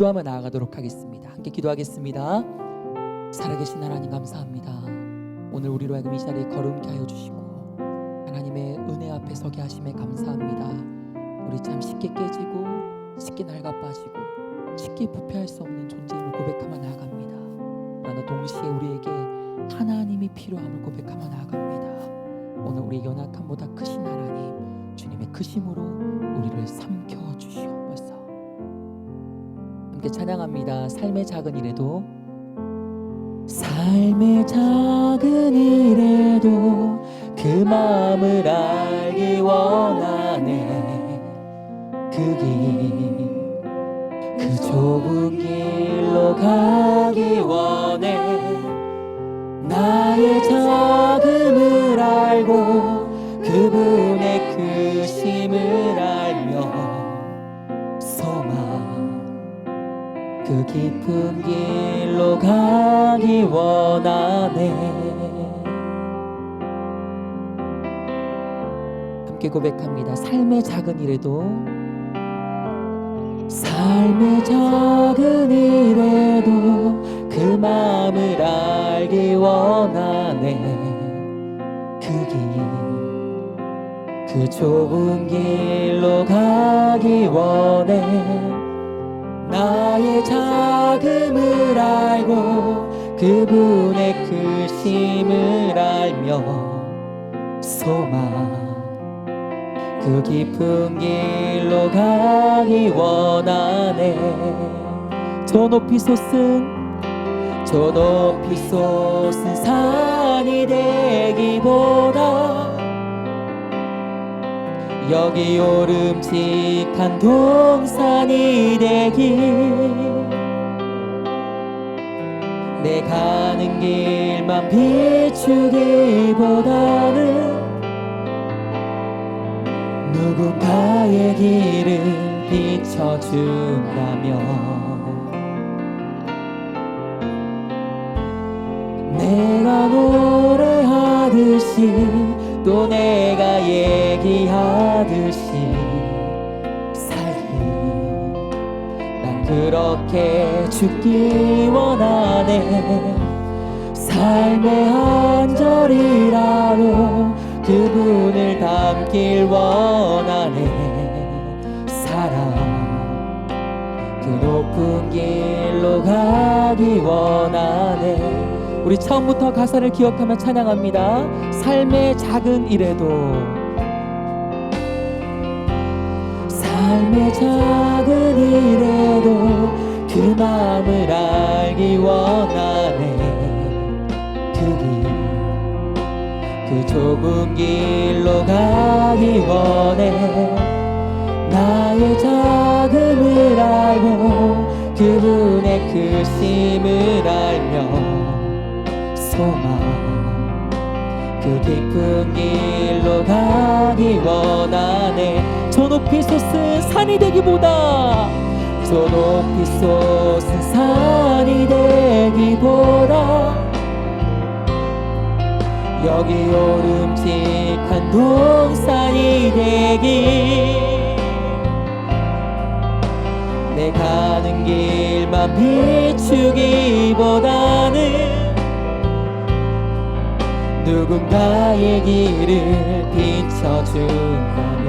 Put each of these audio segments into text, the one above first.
기도하며 나아가도록 하겠습니다. 함께 기도하겠습니다. 살아계신 하나님 감사합니다. 오늘 우리로 하여금 이 자리에 거룩게 하여 주시고 하나님의 은혜 앞에 서게 하심에 감사합니다. 우리 참 쉽게 깨지고 쉽게 낡아 빠지고 쉽게 부패할 수 없는 존재임을 고백하며 나아갑니다. 그러나 동시에 우리에게 하나님이 필요함을 고백하며 나아갑니다. 오늘 우리의 연약함보다 크신 하나님, 주님의 크심으로 우리를 삼켜주시옵소서. 함께 찬양합니다. 삶의 작은 일에도, 삶의 작은 일에도 그 마음을 알기 원하네. 그 좁은 길로 가기 원해. 나의 작음을 알고 그분의 크심을 알며 소망 그 깊은 길로 가기 원하네. 함께 고백합니다. 삶의 작은 일에도, 삶의 작은 일에도 그 마음을 알기 원하네. 그 좁은 길로 가기 원해. 나의 작음을 알고 그분의 크심을 알며 소망 그 깊은 길로 가기 원하네. 저 높이 솟은 산이 되기보다 여기 오름직한 동산이 되기. 내 가는 길만 비추기보다는 누군가의 길을 비춰준다면 내가 노래하듯이 또 내가 얘기하듯이 살기, 난 그렇게 죽기 원하네. 삶의 한 절이라도 그분을 담길 원하네. 사랑 그 높은 길로 가기 원하네. 우리 처음부터 가사를 기억하며 찬양합니다. 삶의 작은 일에도, 삶의 작은 일에도 그 마음을 알기 원하네. 그 좁은 길로 가기 원해. 나의 작음을 알고 그분의 크심을 알며 소망 그 깊은 길로 가기 원하네. 저 높이 솟은 산이 되기보다, 저 높이 솟은 산이 되기보다 여기 오름직한 동산이 되기. 내 가는 길만 비추기보다는 누군가의 길을 비춰준다면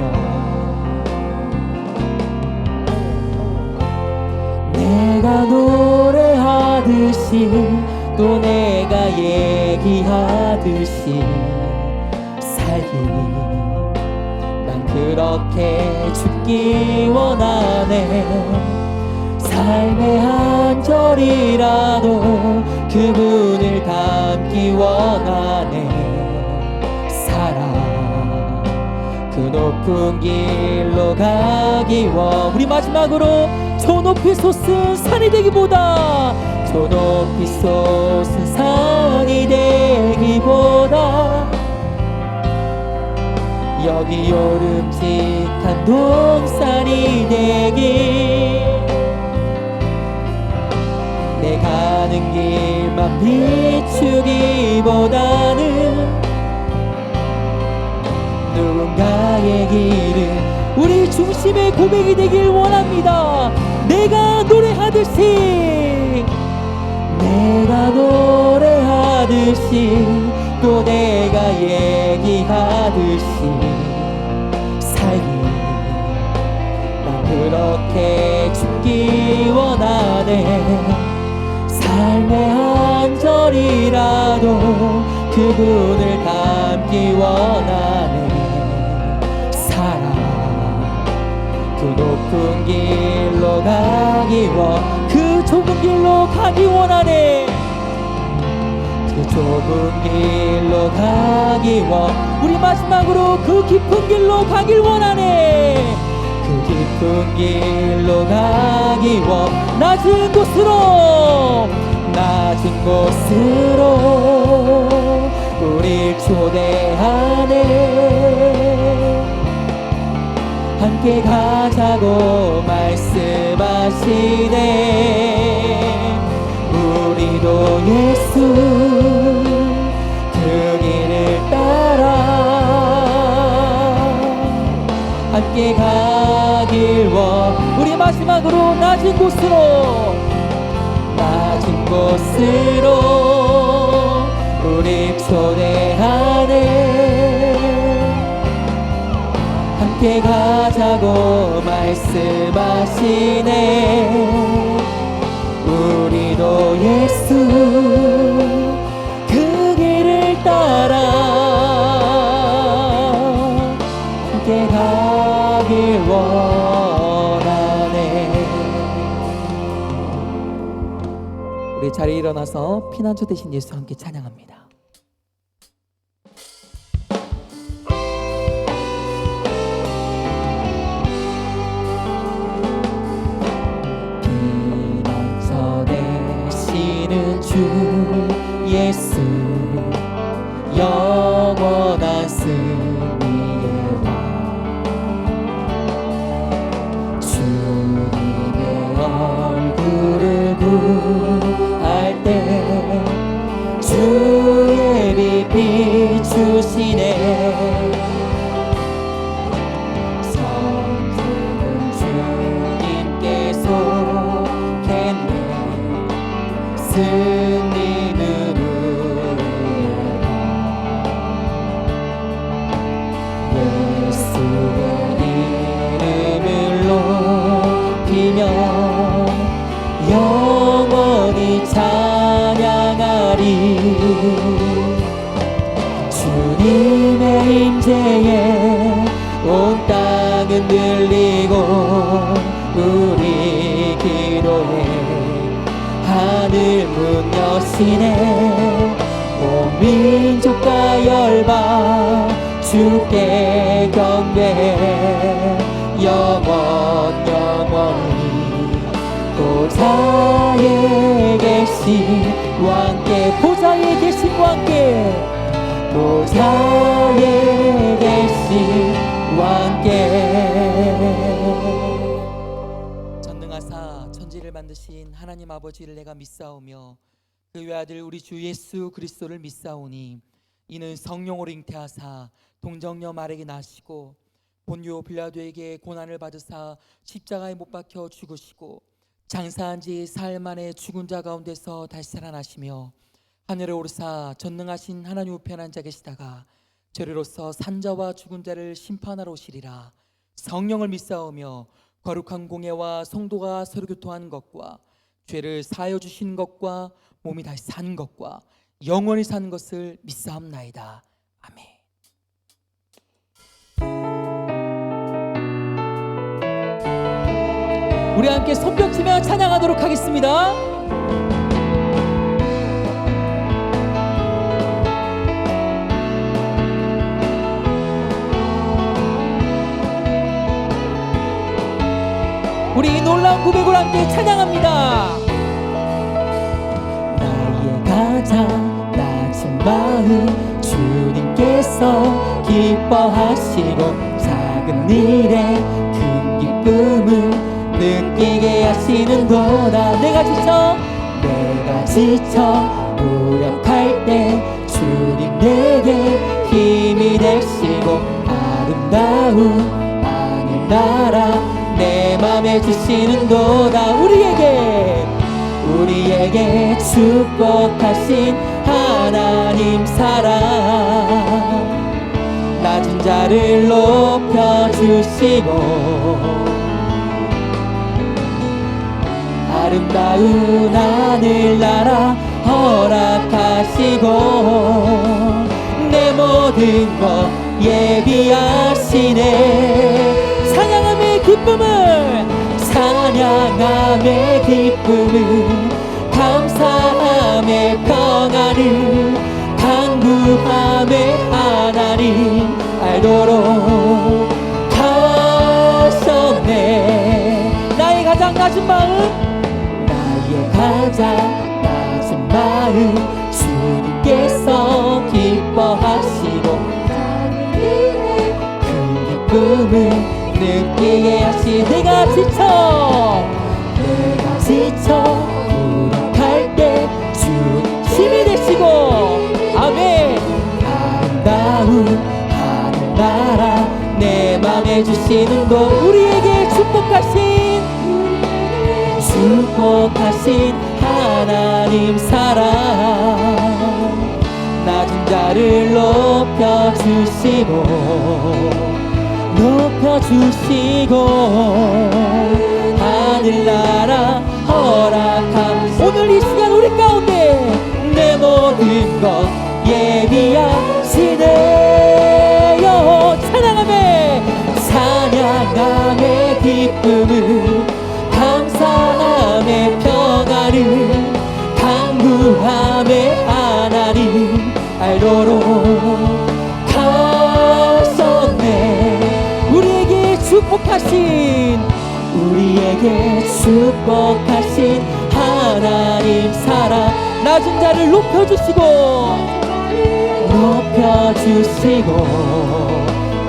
내가 노래하듯이 또 내가 얘기하듯이 살기, 난 그렇게 죽기 원하네. 삶의 한 절이라도 그분을 담기 원하네. 사랑 그 높은 길로 가기 원. 우리 마지막으로 저 높이 솟은 산이 되기보다, 저 높이 솟은 산이 되기보다 여기 오름직한 동산이 되기. 내 가는 길만 비추기보다는 누군가의 길을 우리 중심의 고백이 되길 원합니다. 내가 노래하듯이 내가 노래하듯이 또 내가 얘기하듯이 살기 난 그렇게 죽기 원하네. 삶의 한 절이라도 그분을 닮기 원하네. 사랑 그 높은 길로 가기 그 좁은 길로 가기 원하네. 그 좁은 길로 가기 우리 마지막으로 그 깊은 길로 가길 원하네. 그 깊은 길로 가기 낮은 곳으로 우릴 초대하네. 함께 가자고 말씀하시네. 우리도 예수 그 길을 따라 함께 가길 우리 마지막으로 낮은 곳으로 우리 초대하네. 함께 가자고 말씀하시네. 우리도 예수 그 길을 따라 함께 가길 원하네. 우리 자리에 일어나서 피난처 되신 예수 함께 찬양합니다. 피난처 되시는 주 예수 영원한 승리의 왕 주님의 얼굴을 구할 때 주의 빛 비추시네. 성품은 주님께 속했네. 승리는 우리의 예수의 이름을 높이며 영원히 찬양하리. 주님의 임재에 온 땅은 들리고 우리 기도에 하늘 문 여시네. 온 민족과 열방 주께 경배해. 영원히 보좌에 계신 왕께 보좌에 계신 왕께 보좌에 계신 왕께 전능하사 천지를 만드신 하나님 아버지를 내가 믿사오며 그 외아들 우리 주 예수 그리스도를 믿사오니 이는 성령으로 잉태하사 동정녀 마리아에게 나시고 본요 빌라도에게 고난을 받으사 십자가에 못 박혀 죽으시고 장사한 지 사흘 만에 죽은 자 가운데서 다시 살아나시며 하늘에 오르사 전능하신 하나님 우편에 앉아 계시다가 저리로서 산자와 죽은 자를 심판하러 오시리라. 성령을 믿사오며 거룩한 공예와 성도가 서로 교통하는 것과 죄를 사하여 주시는 것과 몸이 다시 사는 것과 영원히 사는 것을 믿사옵나이다. 아멘. 우리 함께 손뼉치며 찬양하도록 하겠습니다. 우리 이 놀라운 고백을 함께 찬양합니다. 나의 가장 낮은 마음 주님께서 기뻐하시고 작은 일에 큰 기쁨을 느끼게 하시는도다. 내가 지쳐 무력할 때 주님 내게 힘이 되시고 아름다운 하늘나라 내 맘에 주시는도다. 우리에게 축복하신 하나님 사랑, 낮은 자를 높여주시고 아름다운 하늘나라 허락하시고 내 모든 것 예비하시네. 찬양함의 기쁨을, 찬양함의 기쁨을, 감사함의 평안을, 간구함의 하나님 알도록 하셨네. 나의 가장 낮은 마음, 나의 가장 낮은 마음 주님께서 기뻐하시고 그 기쁨을 느끼게 하시. 내가 지쳐 무력할 때 주님 힘이 되시고 아멘. 아름다운 하늘나라 내 맘에 주시는 것, 우리에게 축복하신 하나님 사랑, 낮은 자를 높여주시고 하늘나라 허락함. 오늘 이 시간 우리 가운데 내 모든 것 예비하시네요. 찬양함의 기쁨을, 감사함의 평안을, 간구함의 하나님 알도록 하셨네. 우리에게 축복하신 하나님 사랑, 낮은 자를 높여주시고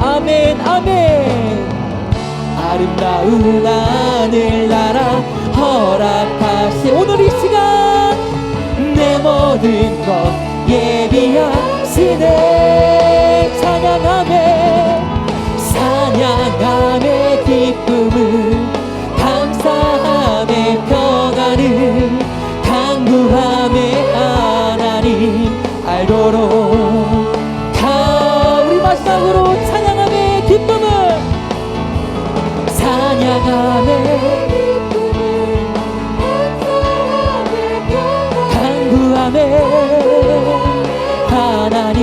아멘 아멘. 아름다운 하늘나라 허락하신 오늘 이 시간 내 모든 것 예비하시네. 찬양함의 기쁨을, 감사함의 평안을, 간구함의 하나님 알도록 우리 마지막으로 찬양함의 기쁨을, 간구함의 하나님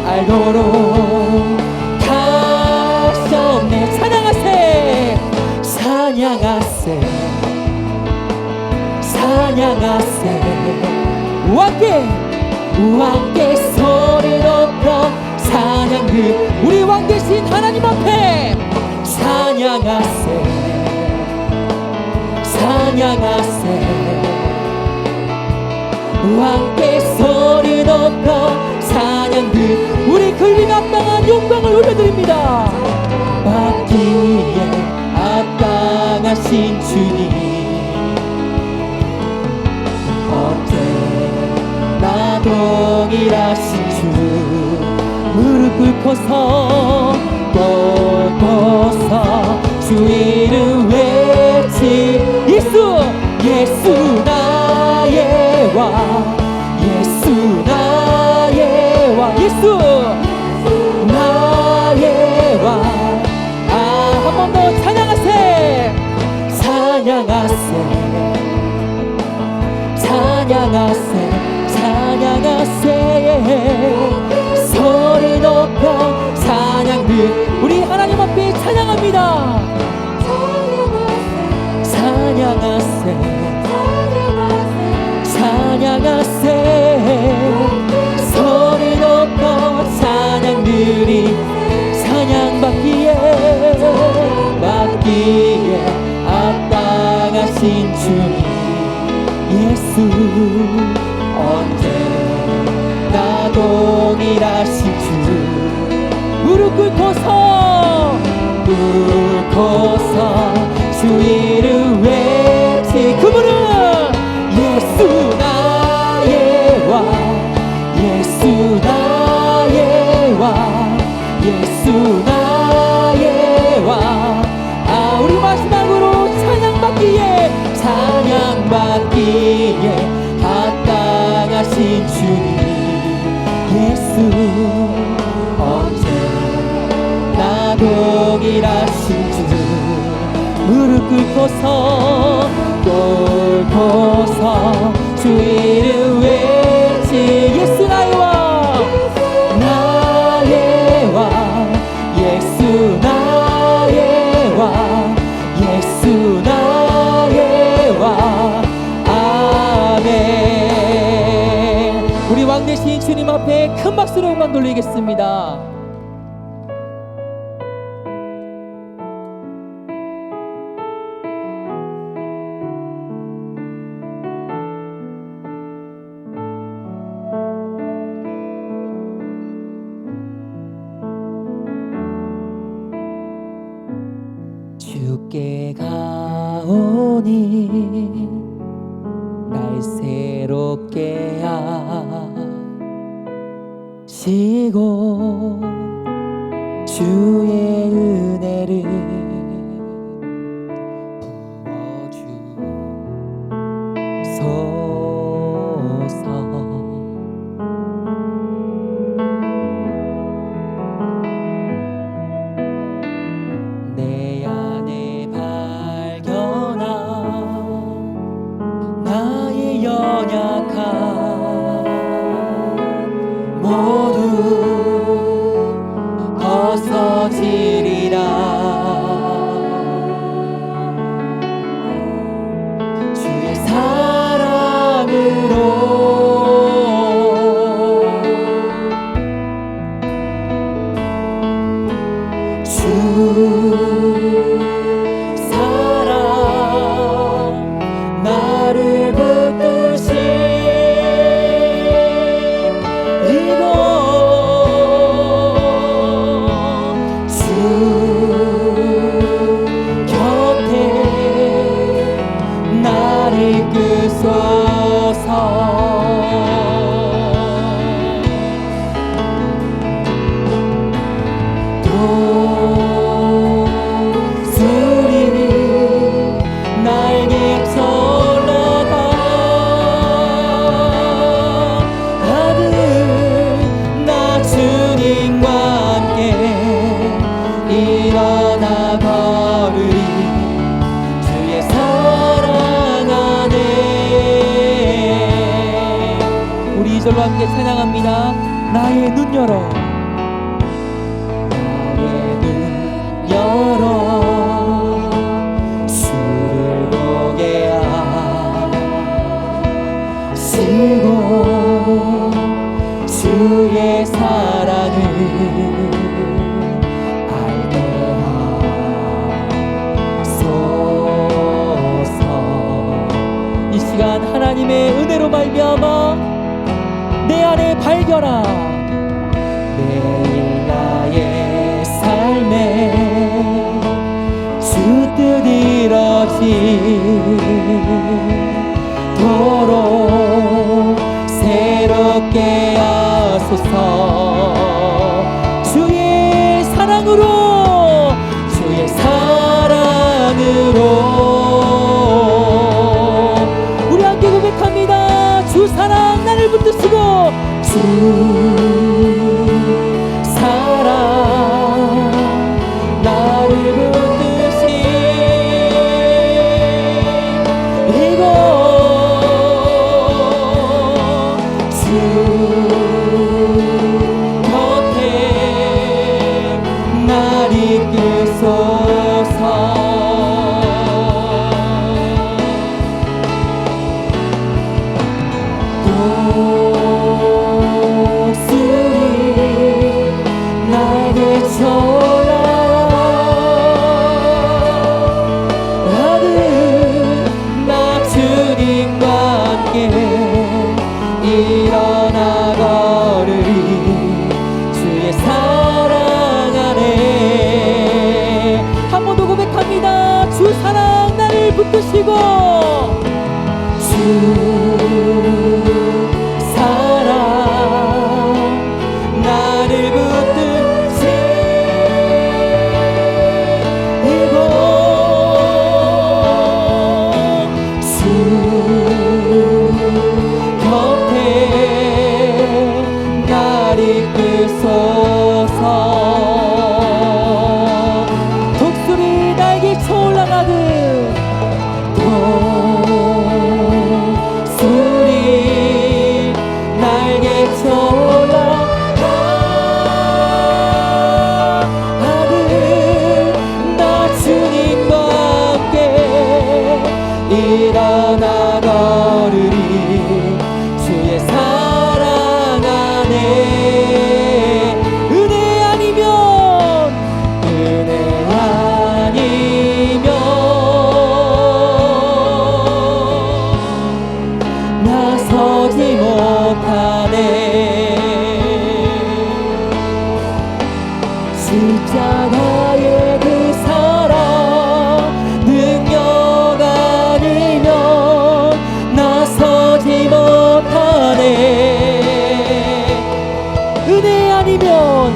알도록 하셨네. 찬양하세 왕께 소리 높여 찬양들, 우리 왕 되신 하나님 앞에 찬양하세 왕께 소리 높여 찬양들, 우리 걸림 합당한 영광을 올려드립니다. 받기에 합당하신 주님, 언제나 동일하신 주, 무릎 꿇고서 뻗어서 주 이름 외치. 예수 나의 왕, 예수 나의 왕, 예수 나의 왕. 한 번 더 찬양하세 소리 높여 찬양들, 우리 하나님 앞에 찬양합니다. 찬양하세 소리 높여 찬양들이 찬양받기에 합당하신 주님 예수, 언제나 동일하신 주, 무릎 꿇고서 주 이름 외치. 그분은 예수 나의 왕, 예수 나의 왕, 예수 나의 왕. 우리 마지막 받기에 합당하신 주님 예수 언제나 동일하신 주 무릎 꿇고서 주 이름 외치 예수 나의 왕 나의 왕 예수 나의 왕 예수 나의 왕 아멘. 우리 왕 되신 주님 앞에 큰 박수로 영광 돌리겠습니다. 주께 가오니 날 새롭게 하시고 주의 은혜를 부어주소서. 내 안에 발견한 나의 연약함 모두 벗어지리라. 주의 사랑으로 나를 붙드신 이곳 주 곁에 나를 이끄소서. 일어나 걸으리 주의 사랑 안에. 우리 이절로 함께 찬양합니다. 나의 눈 열어 나의 눈 열어 주를 보게 하시고 주의 사랑을 하나님의 은혜로 말미암아 내 안에 발견한 매일 나의 삶에 주 뜻 이뤄지도록 새롭게 하소서. 주의 사랑으로 주의 사랑으로 주 사랑 나를 붙드시고 주 사랑 나를 붙드시고 주 곁에 날 이끄소서. 일어나 걸으리 주의 사랑 안에. 한 번 더 고백합니다. 주 사랑 나를 붙드시고 주 사랑 나를 붙드시고 주 못하네. 십자가의 그 사랑 능력 아니면 나서지 못하네. 은혜 아니면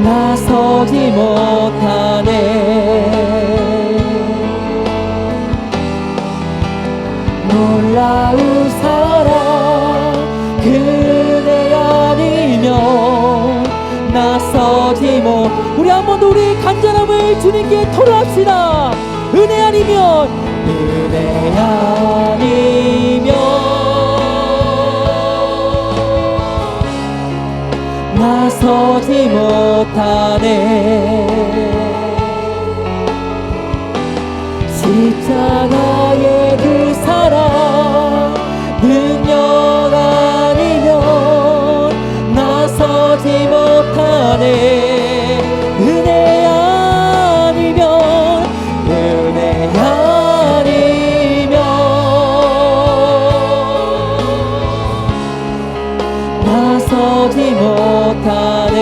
나서지 못하네. 놀라운 사랑 그대 아니면 나서지 못. 우리 한 번 더 우리 간절함을 주님께 토로합시다. 은혜 아니면 나서지 못하네. 십자가의 그 사랑 능력 아니면 나서지 못하네. 은혜 아니면 나서지 못하네.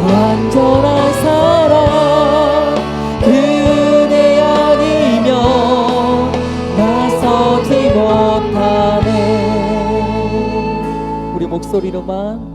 완전한 사랑 그대 아니면 나서지 못하네. 우리 목소리로만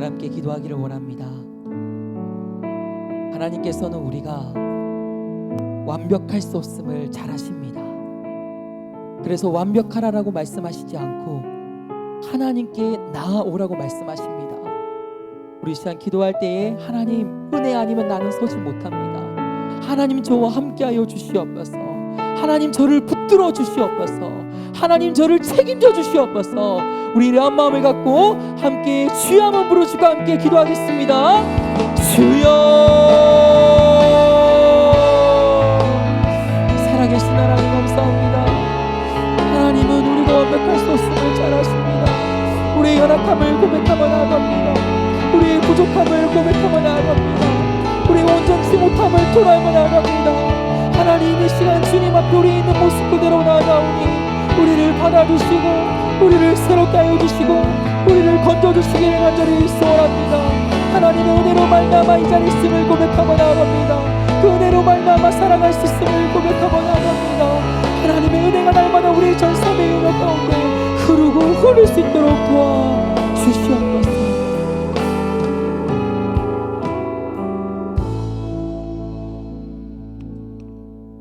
함께 기도하기를 원합니다. 하나님께서는 우리가 완벽할 수 없음을 잘 아십니다. 그래서 완벽하라라고 말씀하시지 않고 하나님께 나아오라고 말씀하십니다. 우리 시간 기도할 때에 하나님 은혜 아니면 나는 서지 못합니다. 하나님 저와 함께하여 주시옵소서. 하나님 저를 붙들어 주시옵소서. 하나님 저를 책임져 주시옵소서. 우리 이러한 마음을 갖고 함께 주여 한번 부르시고 함께 기도하겠습니다. 주여. 살아계신 하나님 감사합니다. 하나님은 우리가 완벽할 수 없음을 잘 아십니다. 우리의 연약함을 고백하며 나아갑니다. 우리의 부족함을 고백하며 나아갑니다. 우리의 온전치 못함을 토로하며 나아갑니다. 하나님 이 시간 주님 앞에 우리 있는 모습 그대로 나아가오니 우리를 받아주시고 우리를 새롭게 하여 주시고 우리를 건져주시기를 간절히 소원합니다. 하나님의 은혜로 말미암아 이 자리에 있음을 고백하며 나아갑니다. 그 은혜로 말미암아 살아갈 수 있음을 고백하며 나아갑니다. 하나님의 은혜가 날마다 우리 전 삶의 인력 가운데 흐르고 흐를 수 있도록 도와주시옵소서.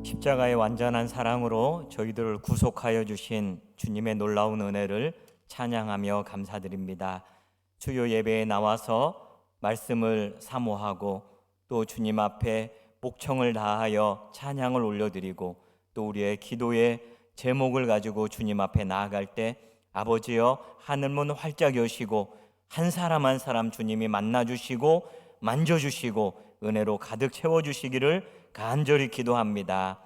십자가의 완전한 사랑으로 저희들을 구속하여 주신 주님의 놀라운 은혜를 찬양하며 감사드립니다. 주요 예배에 나와서 말씀을 사모하고 또 주님 앞에 목청을 다하여 찬양을 올려드리고 또 우리의 기도의 제목을 가지고 주님 앞에 나아갈 때 아버지여 하늘문 활짝 여시고 한 사람 한 사람 주님이 만나주시고 만져주시고 은혜로 가득 채워주시기를 간절히 기도합니다.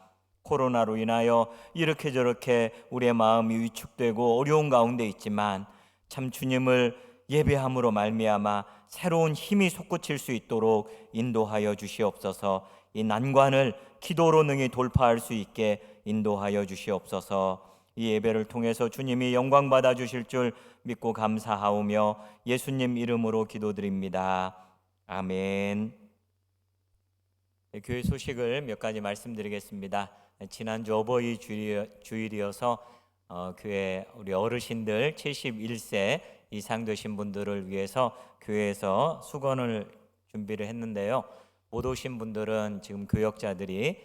코로나로 인하여 이렇게 저렇게 우리의 마음이 위축되고 어려운 가운데 있지만 참 주님을 예배함으로 말미암아 새로운 힘이 솟구칠 수 있도록 인도하여 주시옵소서. 이 난관을 기도로 능히 돌파할 수 있게 인도하여 주시옵소서. 이 예배를 통해서 주님이 영광 받아 주실 줄 믿고 감사하오며 예수님 이름으로 기도드립니다. 아멘. 교회 소식을 몇 가지 말씀드리겠습니다. 지난주 어버이 주일이어서 교회 우리 어르신들 71세 이상 되신 분들을 위해서 교회에서 수건을 준비를 했는데요. 못 오신 분들은 지금 교역자들이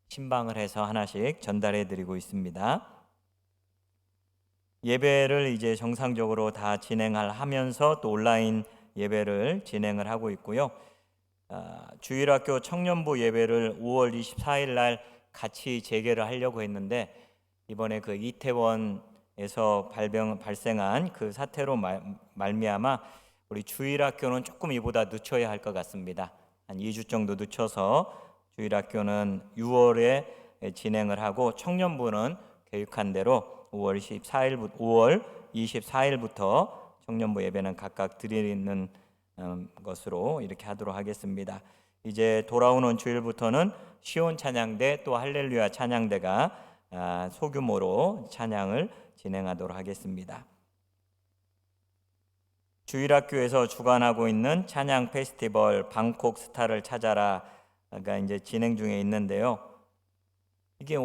신방을 해서 하나씩 전달해 드리고 있습니다. 예배를 이제 정상적으로 다 진행을 하면서 또 온라인 예배를 진행을 하고 있고요. 주일학교 청년부 예배를 5월 24일 날 같이 재개를 하려고 했는데 이번에 그 이태원에서 발생한 그 사태로 말미암아 우리 주일학교는 조금 이보다 늦춰야 할 것 같습니다. 한 2주 정도 늦춰서 주일학교는 6월에 진행을 하고 청년부는 계획한 대로 5월 24일부터 청년부 예배는 각각 드리는 것으로 이렇게 하도록 하겠습니다. 이제 돌아오는 주일부터는 시온 찬양대 또 할렐루야 찬양대가 소규모로 찬양을 진행하도록 하겠습니다. 주일학교에서 주관하고 있는 찬양 페스티벌 방콕 스타를 찾아라가 이제 진행 중에 있는데요. 이게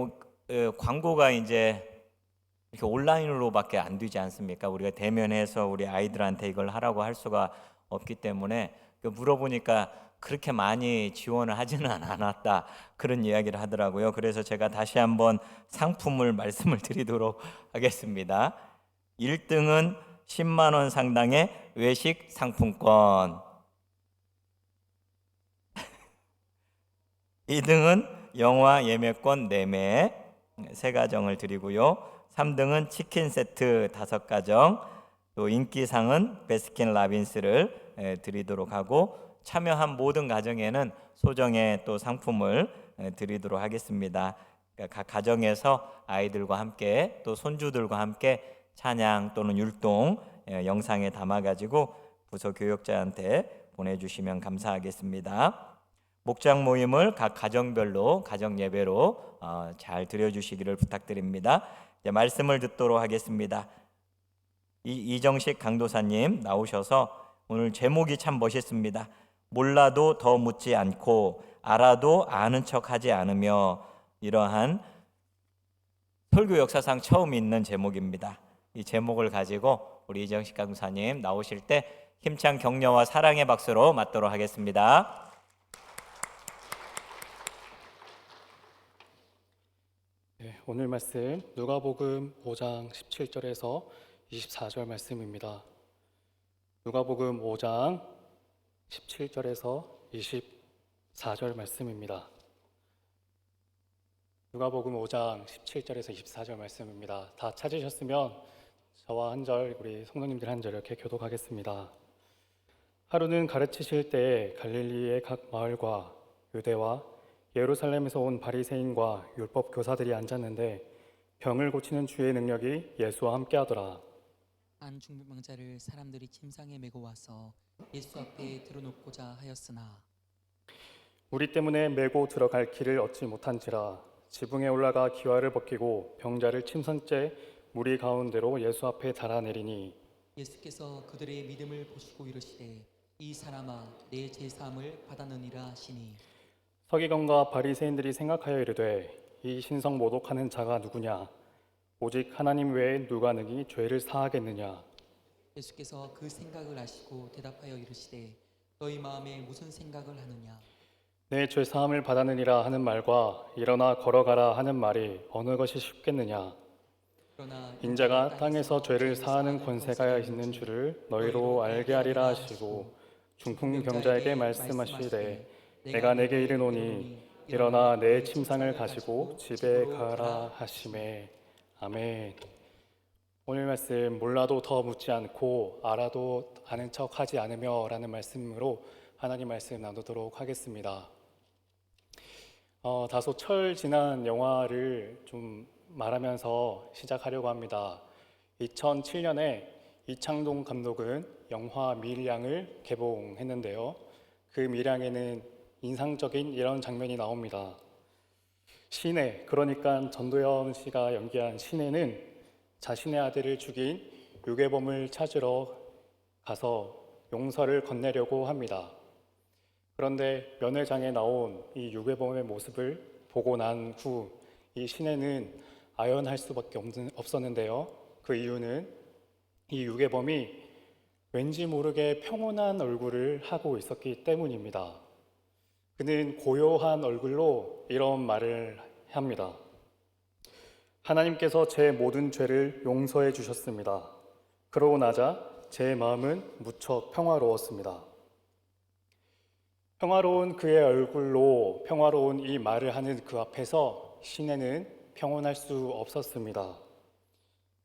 광고가 이제 이렇게 온라인으로밖에 안 되지 않습니까? 우리가 대면해서 우리 아이들한테 이걸 하라고 할 수가 없기 때문에 물어보니까 그렇게 많이 지원을 하지는 않았다 그런 이야기를 하더라고요. 그래서 제가 다시 한번 상품을 말씀을 드리도록 하겠습니다. 1등은 10만 원 상당의 외식 상품권, 2등은 영화 예매권 4매 3가정을 드리고요. 3등은 치킨 세트 5가정, 또 인기상은 베스킨 라빈스를 드리도록 하고 참여한 모든 가정에는 소정의 또 상품을 드리도록 하겠습니다. 그러니까 각 가정에서 아이들과 함께 또 손주들과 함께 찬양 또는 율동 영상에 담아가지고 부서 교역자한테 보내주시면 감사하겠습니다. 목장 모임을 각 가정별로 가정 예배로 잘 드려주시기를 부탁드립니다. 이제 말씀을 듣도록 하겠습니다. 이정식 강도사님 나오셔서 오늘 제목이 참 멋있습니다. 몰라도 더 묻지 않고 알아도 아는 척하지 않으며, 이러한 설교 역사상 처음 있는 제목입니다. 이 제목을 가지고 우리 이정식 강도사님 나오실 때 힘찬 격려와 사랑의 박수로 맞도록 하겠습니다. 네, 오늘 말씀 누가복음 5장 17절에서 24절 말씀입니다. 누가복음 5장 17절에서 24절 말씀입니다. 누가복음 5장 17절에서 24절 말씀입니다. 다 찾으셨으면 저와 한 절, 우리 성도님들 한 절 이렇게 교독하겠습니다. 하루는 가르치실 때 갈릴리의 각 마을과 유대와 예루살렘에서 온 바리새인과 율법 교사들이 앉았는데 병을 고치는 주의 능력이 예수와 함께 하더라. 한 중병자를 사람들이 침상에 메고 와서 예수 앞에 들어놓고자 하였으나 우리 때문에 메고 들어갈 길을 얻지 못한지라 지붕에 올라가 기와를 벗기고 병자를 침선째 무리 가운데로 예수 앞에 달아내리니 예수께서 그들의 믿음을 보시고 이르시되 이 사람아 내 제사함을 받았느니라 하시니 서기관과 바리새인들이 생각하여 이르되 이 신성 모독하는 자가 누구냐 오직 하나님 외에 누가 능히 죄를 사하겠느냐. 예수께서 그 생각을 아시고 대답하여 이르시되 너희 마음에 무슨 생각을 하느냐. 내 죄 사함을 받았느니라 하는 말과 일어나 걸어가라 하는 말이 어느 것이 쉽겠느냐. 그러나 인자가 땅에서 죄를 사하는 권세가 있는 줄을 너희로 알게 하리라 하시고 중풍병자에게 말씀하시되 내가 내게 이르노니 일어나 내 침상을 가지고 집에 가라 하시매. 아멘. 오늘 말씀 몰라도 더 묻지 않고 알아도 아는 척하지 않으며 라는 말씀으로 하나님 말씀 나누도록 하겠습니다. 다소 철 지난 영화를 좀 말하면서 시작하려고 합니다. 2007년에 이창동 감독은 영화 밀양을 개봉했는데요. 그 밀양에는 인상적인 이런 장면이 나옵니다. 시내, 그러니까 전도연 씨가 연기한 시내는 자신의 아들을 죽인 유괴범을 찾으러 가서 용서를 건네려고 합니다. 그런데 면회장에 나온 이 유괴범의 모습을 보고 난 후 이 시내는 아연할 수밖에 없었는데요. 그 이유는 이 유괴범이 왠지 모르게 평온한 얼굴을 하고 있었기 때문입니다. 그는 고요한 얼굴로 이런 말을 합니다. 하나님께서 제 모든 죄를 용서해 주셨습니다. 그러고 나자 제 마음은 무척 평화로웠습니다. 평화로운 그의 얼굴로 평화로운 이 말을 하는 그 앞에서 시내는 평온할 수 없었습니다.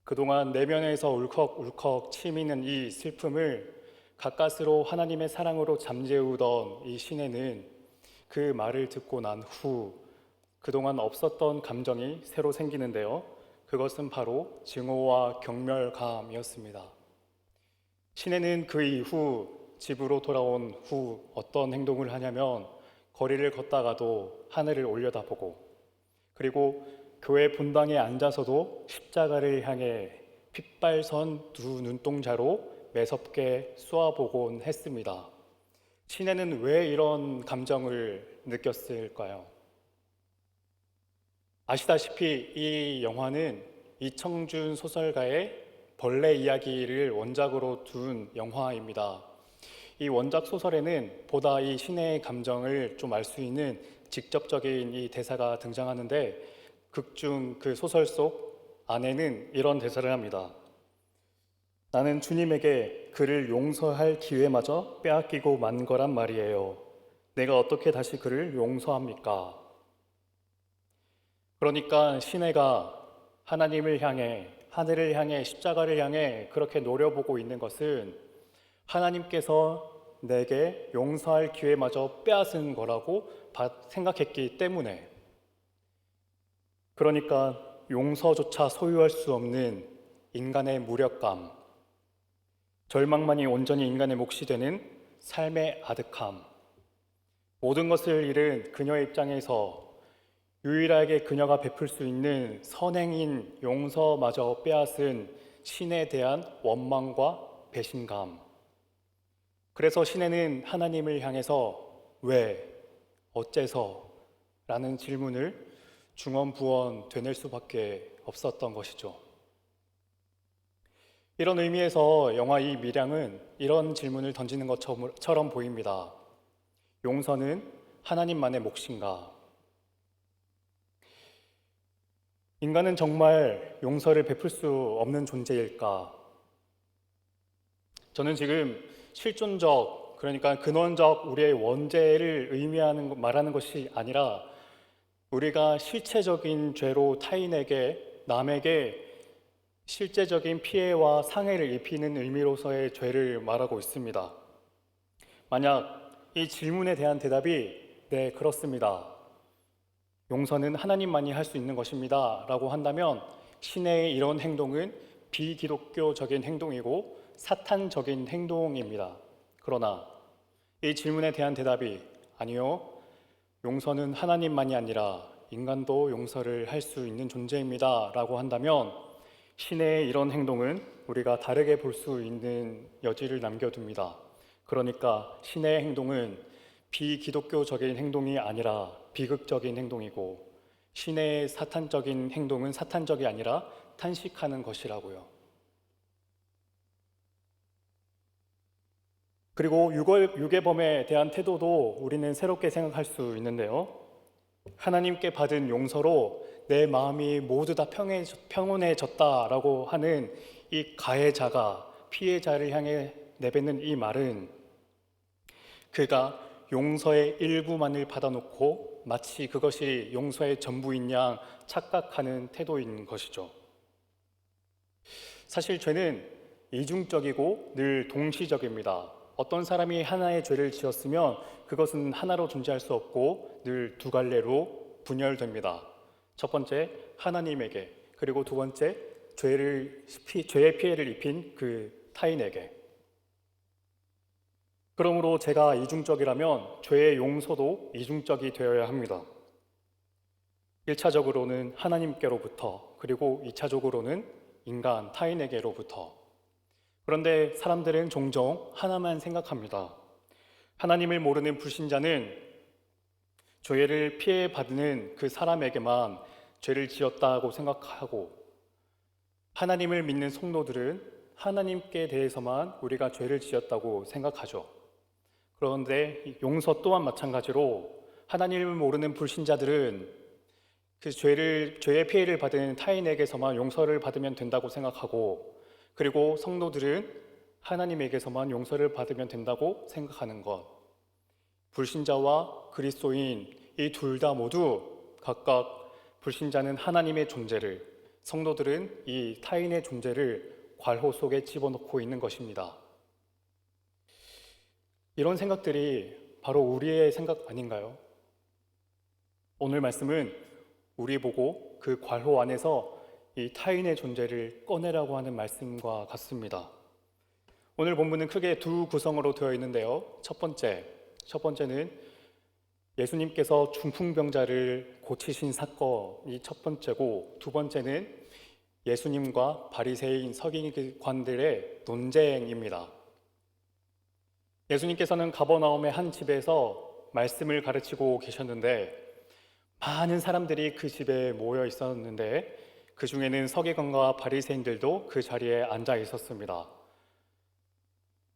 그동안 내면에서 울컥울컥 치미는 이 슬픔을 가까스로 하나님의 사랑으로 잠재우던 이 시내는 그 말을 듣고 난 후 그동안 없었던 감정이 새로 생기는데요. 그것은 바로 증오와 경멸감이었습니다. 시내는 그 이후 집으로 돌아온 후 어떤 행동을 하냐면 거리를 걷다가도 하늘을 올려다보고 그리고 교회 본당에 앉아서도 십자가를 향해 핏발선 두 눈동자로 매섭게 쏘아보곤 했습니다. 시내는 왜 이런 감정을 느꼈을까요? 아시다시피 이 영화는 이청준 소설가의 벌레 이야기를 원작으로 둔 영화입니다. 이 원작 소설에는 보다 이 시내의 감정을 좀 알 수 있는 직접적인 이 대사가 등장하는데 극중 그 소설 속 안에는 이런 대사를 합니다. 나는 주님에게 그를 용서할 기회마저 빼앗기고 만 거란 말이에요. 내가 어떻게 다시 그를 용서합니까? 그러니까 시내가 하나님을 향해 하늘을 향해 십자가를 향해 그렇게 노려보고 있는 것은 하나님께서 내게 용서할 기회마저 빼앗은 거라고 생각했기 때문에 그러니까 용서조차 소유할 수 없는 인간의 무력감, 절망만이 온전히 인간의 몫이 되는 삶의 아득함, 모든 것을 잃은 그녀의 입장에서 유일하게 그녀가 베풀 수 있는 선행인 용서마저 빼앗은 신에 대한 원망과 배신감. 그래서 시내는 하나님을 향해서 왜, 어째서? 라는 질문을 중언부언 되낼 수밖에 없었던 것이죠. 이런 의미에서 영화 이 미량은 이런 질문을 던지는 것처럼 보입니다. 용서는 하나님만의 몫인가? 인간은 정말 용서를 베풀 수 없는 존재일까? 저는 지금 실존적, 그러니까 근원적 우리의 원죄를 말하는 것이 아니라 우리가 실체적인 죄로 타인에게, 남에게 실제적인 피해와 상해를 입히는 의미로서의 죄를 말하고 있습니다. 만약 이 질문에 대한 대답이 네, 그렇습니다. 용서는 하나님만이 할 수 있는 것입니다. 라고 한다면 신의 이런 행동은 비기독교적인 행동이고 사탄적인 행동입니다. 그러나 이 질문에 대한 대답이 아니요, 용서는 하나님만이 아니라 인간도 용서를 할 수 있는 존재입니다. 라고 한다면 신의 이런 행동은 우리가 다르게 볼 수 있는 여지를 남겨둡니다. 그러니까 신의 행동은 비기독교적인 행동이 아니라 비극적인 행동이고 신의 사탄적인 행동은 사탄적이 아니라 탄식하는 것이라고요. 그리고 유괴범에 대한 태도도 우리는 새롭게 생각할 수 있는데요. 하나님께 받은 용서로 내 마음이 모두 다 평온해졌다라고 하는 이 가해자가 피해자를 향해 내뱉는 이 말은 그가 용서의 일부만을 받아놓고 마치 그것이 용서의 전부인 양 착각하는 태도인 것이죠. 사실 죄는 이중적이고 늘 동시적입니다. 어떤 사람이 하나의 죄를 지었으면 그것은 하나로 존재할 수 없고 늘 두 갈래로 분열됩니다. 첫 번째, 하나님에게, 그리고 두 번째, 죄의 피해를 입힌 그 타인에게. 그러므로 죄가 이중적이라면 죄의 용서도 이중적이 되어야 합니다. 1차적으로는 하나님께로부터, 그리고 2차적으로는 인간, 타인에게로부터. 그런데 사람들은 종종 하나만 생각합니다. 하나님을 모르는 불신자는 죄를 피해받는 그 사람에게만 죄를 지었다고 생각하고, 하나님을 믿는 성도들은 하나님께 대해서만 우리가 죄를 지었다고 생각하죠. 그런데 용서 또한 마찬가지로 하나님을 모르는 불신자들은 그 죄의 피해를 받은 타인에게서만 용서를 받으면 된다고 생각하고, 그리고 성도들은 하나님에게서만 용서를 받으면 된다고 생각하는 것. 불신자와 그리스도인 이 둘 다 모두 각각 불신자는 하나님의 존재를, 성도들은 이 타인의 존재를 괄호 속에 집어넣고 있는 것입니다. 이런 생각들이 바로 우리의 생각 아닌가요? 오늘 말씀은 우리 보고 그 괄호 안에서 이 타인의 존재를 꺼내라고 하는 말씀과 같습니다. 오늘 본문은 크게 두 구성으로 되어 있는데요. 첫 번째는 예수님께서 중풍병자를 고치신 사건이 첫 번째고, 두 번째는 예수님과 바리새인 서기관들의 논쟁입니다. 예수님께서는 가버나움의 한 집에서 말씀을 가르치고 계셨는데, 많은 사람들이 그 집에 모여 있었는데 그 중에는 서기관과 바리새인들도 그 자리에 앉아 있었습니다.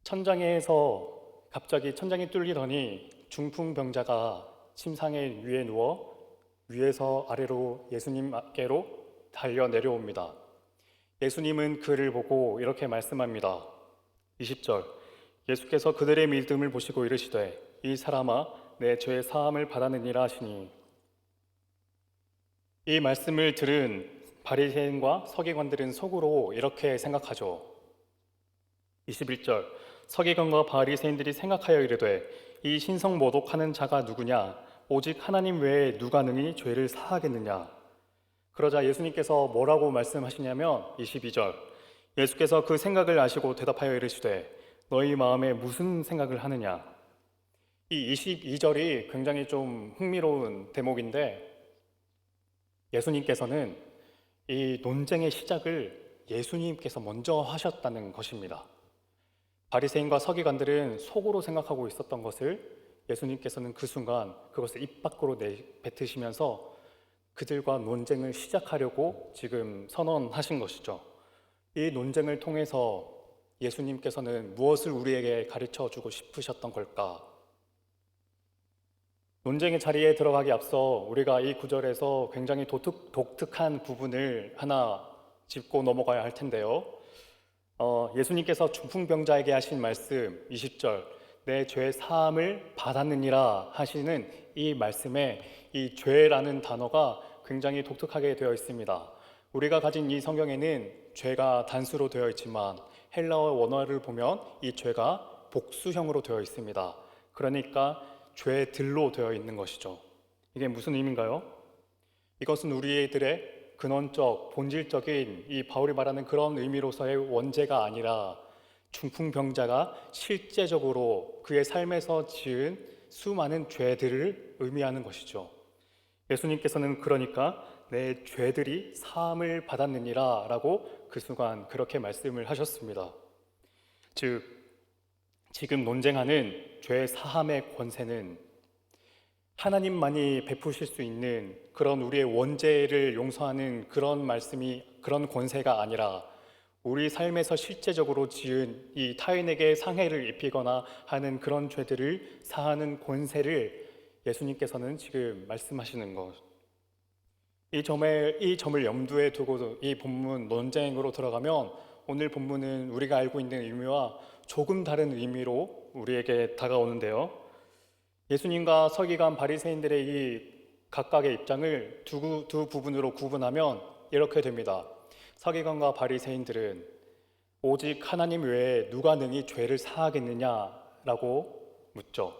천장에서 갑자기 천장이 뚫리더니 중풍병자가 침상에 위에 누워 위에서 아래로 예수님께로 달려 내려옵니다. 예수님은 그를 보고 이렇게 말씀합니다. 20절, 예수께서 그들의 믿음을 보시고 이르시되 이 사람아 내 죄 사함을 받았느니라 하시니, 이 말씀을 들은 바리새인과 서기관들은 속으로 이렇게 생각하죠. 21절, 서기관과 바리새인들이 생각하여 이르되 이 신성 모독하는 자가 누구냐? 오직 하나님 외에 누가 능히 죄를 사하겠느냐? 그러자 예수님께서 뭐라고 말씀하시냐면 22절, 예수께서 그 생각을 아시고 대답하여 이르시되 너희 마음에 무슨 생각을 하느냐? 이 22절이 굉장히 좀 흥미로운 대목인데, 예수님께서는 이 논쟁의 시작을 예수님께서 먼저 하셨다는 것입니다. 바리새인과 서기관들은 속으로 생각하고 있었던 것을 예수님께서는 그 순간 그것을 입 밖으로 내뱉으시면서 그들과 논쟁을 시작하려고 지금 선언하신 것이죠. 이 논쟁을 통해서 예수님께서는 무엇을 우리에게 가르쳐 주고 싶으셨던 걸까? 논쟁의 자리에 들어가기 앞서 우리가 이 구절에서 굉장히 독특한 부분을 하나 짚고 넘어가야 할 텐데요. 예수님께서 중풍병자에게 하신 말씀 20절, 내 죄 사함을 받았느니라 하시는 이 말씀에 이 죄라는 단어가 굉장히 독특하게 되어 있습니다. 우리가 가진 이 성경에는 죄가 단수로 되어 있지만 헬라어 원어를 보면 이 죄가 복수형으로 되어 있습니다. 그러니까 죄들로 되어 있는 것이죠. 이게 무슨 의미인가요? 이것은 우리들의 근원적, 본질적인 이 바울이 말하는 그런 의미로서의 원죄가 아니라 중풍병자가 실제적으로 그의 삶에서 지은 수많은 죄들을 의미하는 것이죠. 예수님께서는 그러니까 내 죄들이 사함을 받았느니라 라고 그 순간 그렇게 말씀을 하셨습니다. 즉, 지금 논쟁하는 죄 사함의 권세는 하나님만이 베푸실 수 있는 그런 우리의 원죄를 용서하는 그런 말씀이, 그런 권세가 아니라 우리 삶에서 실제적으로 지은 이 타인에게 상해를 입히거나 하는 그런 죄들을 사하는 권세를 예수님께서는 지금 말씀하시는 것. 이 점을 염두에 두고 이 본문 논쟁으로 들어가면 오늘 본문은 우리가 알고 있는 의미와 조금 다른 의미로 우리에게 다가오는데요. 예수님과 서기관 바리새인들의 이 각각의 입장을 두 부분으로 구분하면 이렇게 됩니다. 서기관과 바리새인들은 오직 하나님 외에 누가 능히 죄를 사하겠느냐라고 묻죠.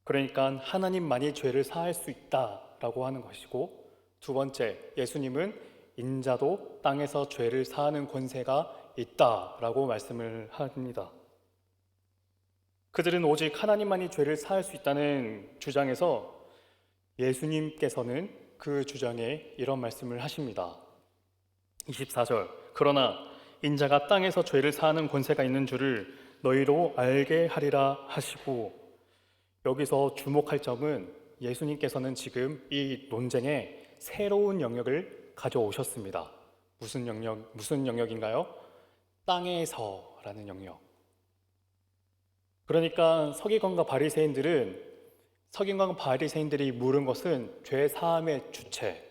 그러니까 하나님만이 죄를 사할 수 있다라고 하는 것이고, 두 번째, 예수님은 인자도 땅에서 죄를 사하는 권세가 있다라고 말씀을 합니다. 그들은 오직 하나님만이 죄를 사할 수 있다는 주장에서 예수님께서는 그 주장에 이런 말씀을 하십니다. 24절, 그러나 인자가 땅에서 죄를 사하는 권세가 있는 줄을 너희로 알게 하리라 하시고, 여기서 주목할 점은 예수님께서는 지금 이 논쟁에 새로운 영역을 가져오셨습니다. 무슨 영역인가요? 땅에서라는 영역. 그러니까 서기관과 바리새인들이 물은 것은 죄 사함의 주체,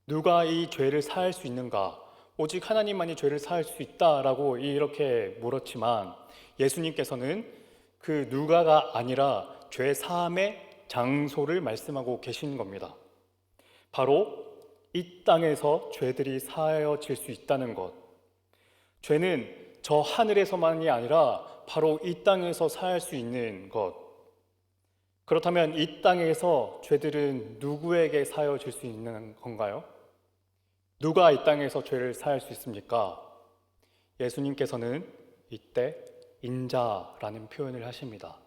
누가 이 죄를 사할 수 있는가? 오직 하나님만이 죄를 사할 수 있다라고 이렇게 물었지만 예수님께서는 그 누가가 아니라 죄 사함의 장소를 말씀하고 계신 겁니다. 바로 이 땅에서 죄들이 사하여질 수 있다는 것. 죄는 저 하늘에서만이 아니라 바로 이 땅에서 사할 수 있는 것. 그렇다면 이 땅에서 죄들은 누구에게 사하여질 수 있는 건가요? 누가 이 땅에서 죄를 사할 수 있습니까? 예수님께서는 이때 인자라는 표현을 하십니다.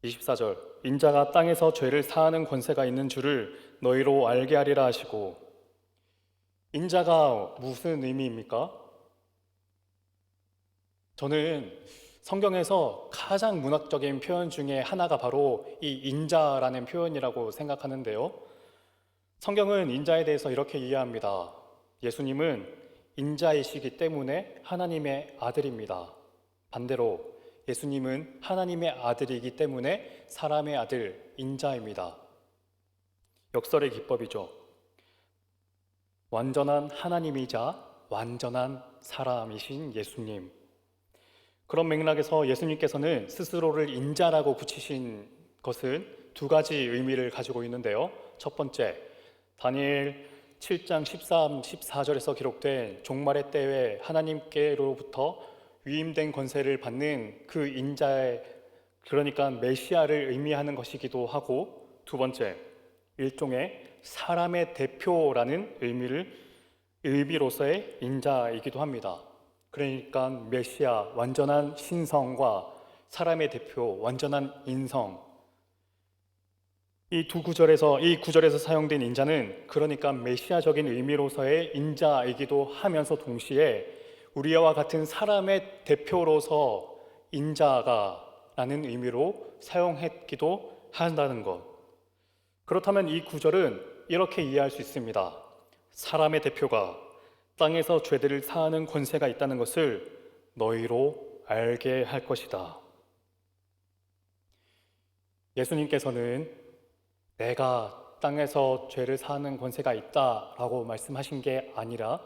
24절, 인자가 땅에서 죄를 사하는 권세가 있는 줄을 너희로 알게 하리라 하시고, 인자가 무슨 의미입니까? 저는 성경에서 가장 문학적인 표현 중에 하나가 바로 이 인자라는 표현이라고 생각하는데요. 성경은 인자에 대해서 이렇게 이해합니다. 예수님은 인자이시기 때문에 하나님의 아들입니다. 반대로 예수님은 하나님의 아들이기 때문에 사람의 아들, 인자입니다. 역설의 기법이죠. 완전한 하나님이자 완전한 사람이신 예수님. 그런 맥락에서 예수님께서는 스스로를 인자라고 붙이신 것은 두 가지 의미를 가지고 있는데요. 첫 번째, 다니엘 7장 13, 14절에서 기록된 종말의 때에 하나님께로부터 위임된 권세를 받는 그 인자의, 그러니까 메시아를 의미하는 것이기도 하고, 두 번째, 일종의 사람의 대표라는 의미로서의 인자이기도 합니다. 그러니까 메시아, 완전한 신성과 사람의 대표, 완전한 인성. 이 구절에서 사용된 인자는 그러니까 메시아적인 의미로서의 인자이기도 하면서 동시에 우리와 같은 사람의 대표로서 인자가라는 의미로 사용했기도 한다는 것. 그렇다면 이 구절은 이렇게 이해할 수 있습니다. 사람의 대표가 땅에서 죄들을 사하는 권세가 있다는 것을 너희로 알게 할 것이다. 예수님께서는 내가 땅에서 죄를 사하는 권세가 있다라고 말씀하신 게 아니라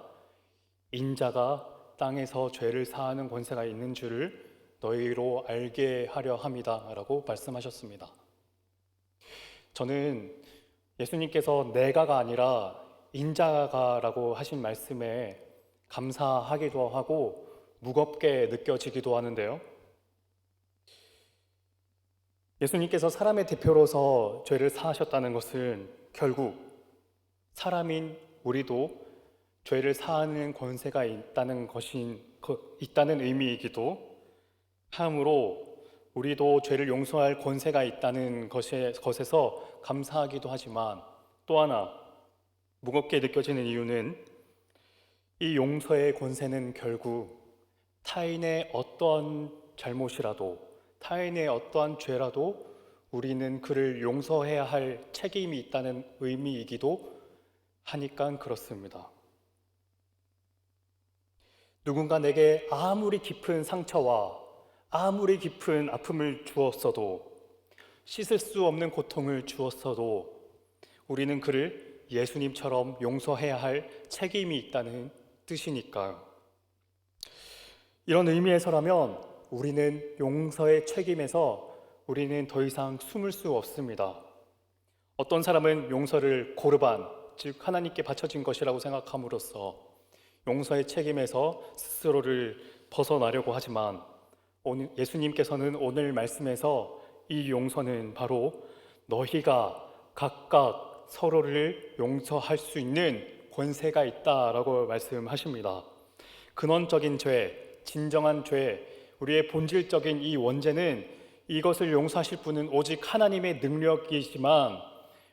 인자가 땅에서 죄를 사하는 권세가 있는 줄을 너희로 알게 하려 함이다 라고 말씀하셨습니다. 저는 예수님께서 내가가 아니라 인자가라고 하신 말씀에 감사하기도 하고 무겁게 느껴지기도 하는데요. 예수님께서 사람의 대표로서 죄를 사하셨다는 것은 결국 사람인 우리도 죄를 사하는 권세가 있다는 의미이기도 하므로 우리도 죄를 용서할 권세가 있다는 것에서 감사하기도 하지만 또 하나 무겁게 느껴지는 이유는 이 용서의 권세는 결국 타인의 어떠한 잘못이라도 타인의 어떠한 죄라도 우리는 그를 용서해야 할 책임이 있다는 의미이기도 하니까 그렇습니다. 누군가 내게 아무리 깊은 상처와 아무리 깊은 아픔을 주었어도 씻을 수 없는 고통을 주었어도 우리는 그를 예수님처럼 용서해야 할 책임이 있다는 뜻이니까요. 이런 의미에서라면 우리는 용서의 책임에서 우리는 더 이상 숨을 수 없습니다. 어떤 사람은 용서를 고르반, 즉 하나님께 바쳐진 것이라고 생각함으로써 용서의 책임에서 스스로를 벗어나려고 하지만 예수님께서는 오늘 말씀에서 이 용서는 바로 너희가 각각 서로를 용서할 수 있는 권세가 있다라고 말씀하십니다. 근원적인 죄, 진정한 죄, 우리의 본질적인 이 원죄는 이것을 용서하실 분은 오직 하나님의 능력이지만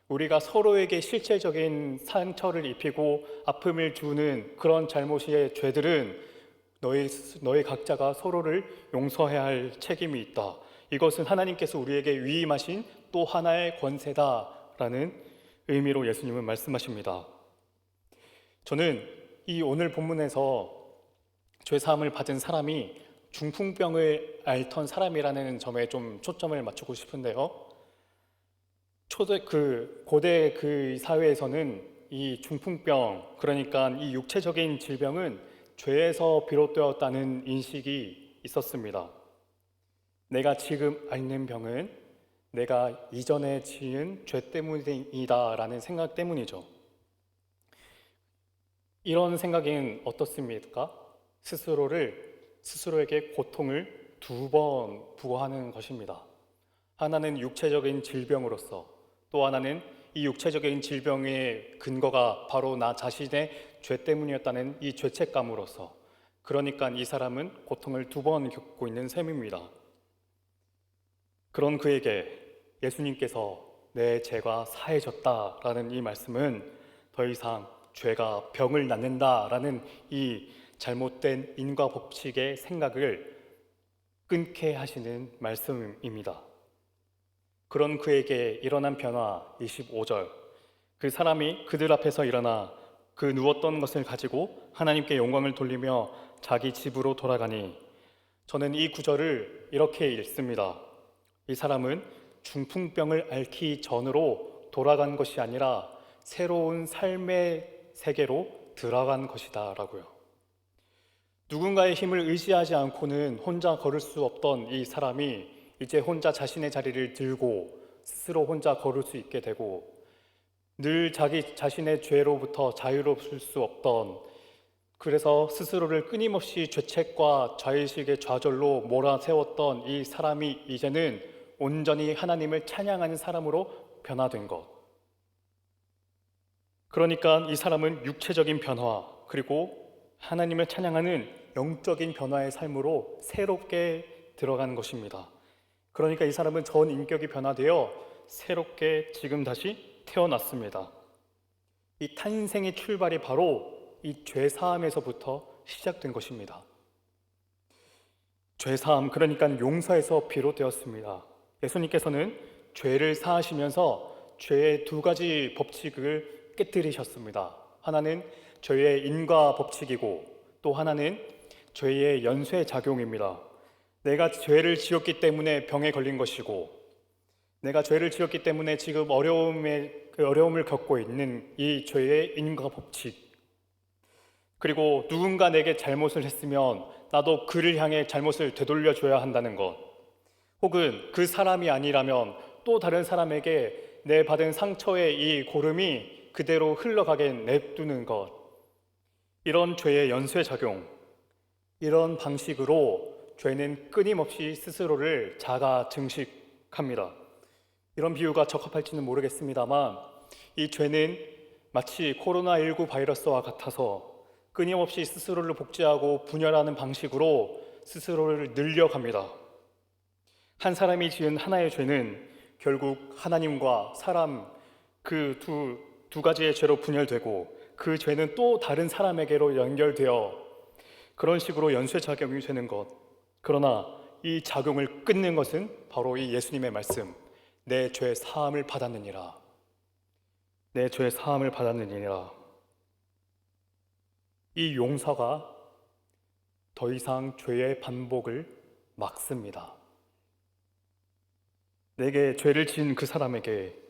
우리가 서로에게 실체적인 상처를 입히고 아픔을 주는 그런 잘못의 죄들은 너희 각자가 서로를 용서해야 할 책임이 있다. 이것은 하나님께서 우리에게 위임하신 또 하나의 권세다라는 의미로 예수님은 말씀하십니다. 저는 이 오늘 본문에서 죄사함을 받은 사람이 중풍병을 앓던 사람이라는 점에 좀 초점을 맞추고 싶은데요. 고대 그 사회에서는 이 중풍병, 그러니까 이 육체적인 질병은 죄에서 비롯되었다는 인식이 있었습니다. 내가 지금 앓는 병은 내가 이전에 지은 죄 때문이다라는 생각 때문이죠. 이런 생각은 어떻습니까? 스스로에게 고통을 두 번 부과하는 것입니다. 하나는 육체적인 질병으로서, 또 하나는 이 육체적인 질병의 근거가 바로 나 자신의 죄 때문이었다는 이 죄책감으로서, 그러니까 이 사람은 고통을 두 번 겪고 있는 셈입니다. 그런 그에게 예수님께서 내 죄가 사해졌다라는 이 말씀은 더 이상 죄가 병을 낳는다라는 이 잘못된 인과 법칙의 생각을 끊게 하시는 말씀입니다. 그런 그에게 일어난 변화 25절, 그 사람이 그들 앞에서 일어나 그 누웠던 것을 가지고 하나님께 영광을 돌리며 자기 집으로 돌아가니, 저는 이 구절을 이렇게 읽습니다. 이 사람은 중풍병을 앓기 전으로 돌아간 것이 아니라 새로운 삶의 세계로 들어간 것이다 라고요. 누군가의 힘을 의지하지 않고는 혼자 걸을 수 없던 이 사람이 이제 혼자 자신의 자리를 들고 스스로 혼자 걸을 수 있게 되고, 늘 자기 자신의 죄로부터 자유로울 수 없던, 그래서 스스로를 끊임없이 죄책과 자의식의 좌절로 몰아세웠던 이 사람이 이제는 온전히 하나님을 찬양하는 사람으로 변화된 것. 그러니까 이 사람은 육체적인 변화, 그리고 하나님을 찬양하는 영적인 변화의 삶으로 새롭게 들어가는 것입니다. 그러니까 이 사람은 전 인격이 변화되어 새롭게 지금 다시 태어났습니다. 이 탄생의 출발이 바로 이 죄사함에서부터 시작된 것입니다. 죄사함, 그러니까 용서에서 비롯되었습니다. 예수님께서는 죄를 사하시면서 죄의 두 가지 법칙을 깨뜨리셨습니다. 하나는 죄의 인과 법칙이고, 또 하나는 죄의 연쇄 작용입니다. 내가 죄를 지었기 때문에 병에 걸린 것이고, 내가 죄를 지었기 때문에 지금 어려움을 겪고 있는 이 죄의 인과 법칙, 그리고 누군가 내게 잘못을 했으면 나도 그를 향해 잘못을 되돌려줘야 한다는 것, 혹은 그 사람이 아니라면 또 다른 사람에게 내 받은 상처의 이 고름이 그대로 흘러가게 냅두는 것, 이런 죄의 연쇄작용, 이런 방식으로 죄는 끊임없이 스스로를 자가 증식합니다. 이런 비유가 적합할지는 모르겠습니다만, 이 죄는 마치 코로나19 바이러스와 같아서 끊임없이 스스로를 복제하고 분열하는 방식으로 스스로를 늘려갑니다. 한 사람이 지은 하나의 죄는 결국 하나님과 사람, 그 두 가지의 죄로 분열되고, 그 죄는 또 다른 사람에게로 연결되어 그런 식으로 연쇄작용이 되는 것. 그러나 이 작용을 끊는 것은 바로 이 예수님의 말씀, 내 죄 사함을 받았느니라, 내 죄 사함을 받았느니라. 이 용서가 더 이상 죄의 반복을 막습니다. 내게 죄를 지은 그 사람에게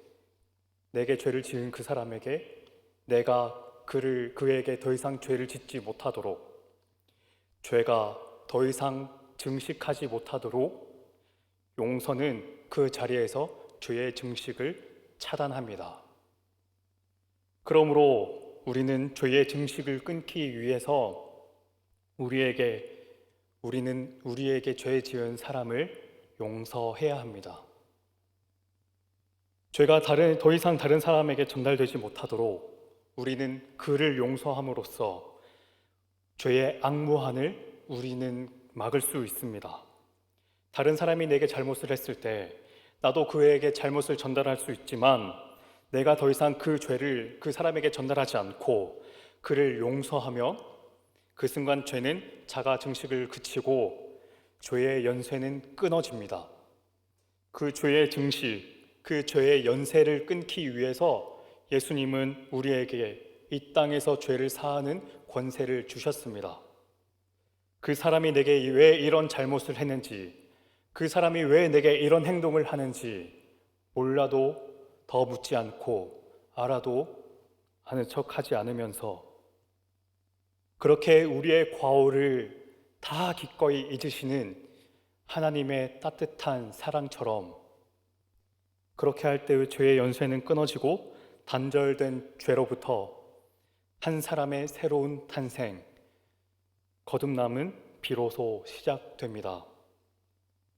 내가 그에게 더 이상 죄를 짓지 못하도록, 죄가 더 이상 증식하지 못하도록 용서는 그 자리에서 죄의 증식을 차단합니다. 그러므로 우리는 죄의 증식을 끊기 위해서 우리는 우리에게 죄 지은 사람을 용서해야 합니다. 죄가 더 이상 다른 사람에게 전달되지 못하도록 우리는 그를 용서함으로써 죄의 악무한을 우리는 막을 수 있습니다. 다른 사람이 내게 잘못을 했을 때 나도 그에게 잘못을 전달할 수 있지만, 내가 더 이상 그 죄를 그 사람에게 전달하지 않고 그를 용서하면 그 순간 죄는 자가 증식을 그치고 죄의 연쇄는 끊어집니다. 그 죄의 증시, 그 죄의 연세를 끊기 위해서 예수님은 우리에게 이 땅에서 죄를 사하는 권세를 주셨습니다. 그 사람이 내게 왜 이런 잘못을 했는지, 그 사람이 왜 내게 이런 행동을 하는지 몰라도 더 묻지 않고 알아도 아는 척하지 않으면서 그렇게 우리의 과오를 다 기꺼이 잊으시는 하나님의 따뜻한 사랑처럼 그렇게 할 때의 죄의 연쇄는 끊어지고 단절된 죄로부터 한 사람의 새로운 탄생, 거듭남은 비로소 시작됩니다.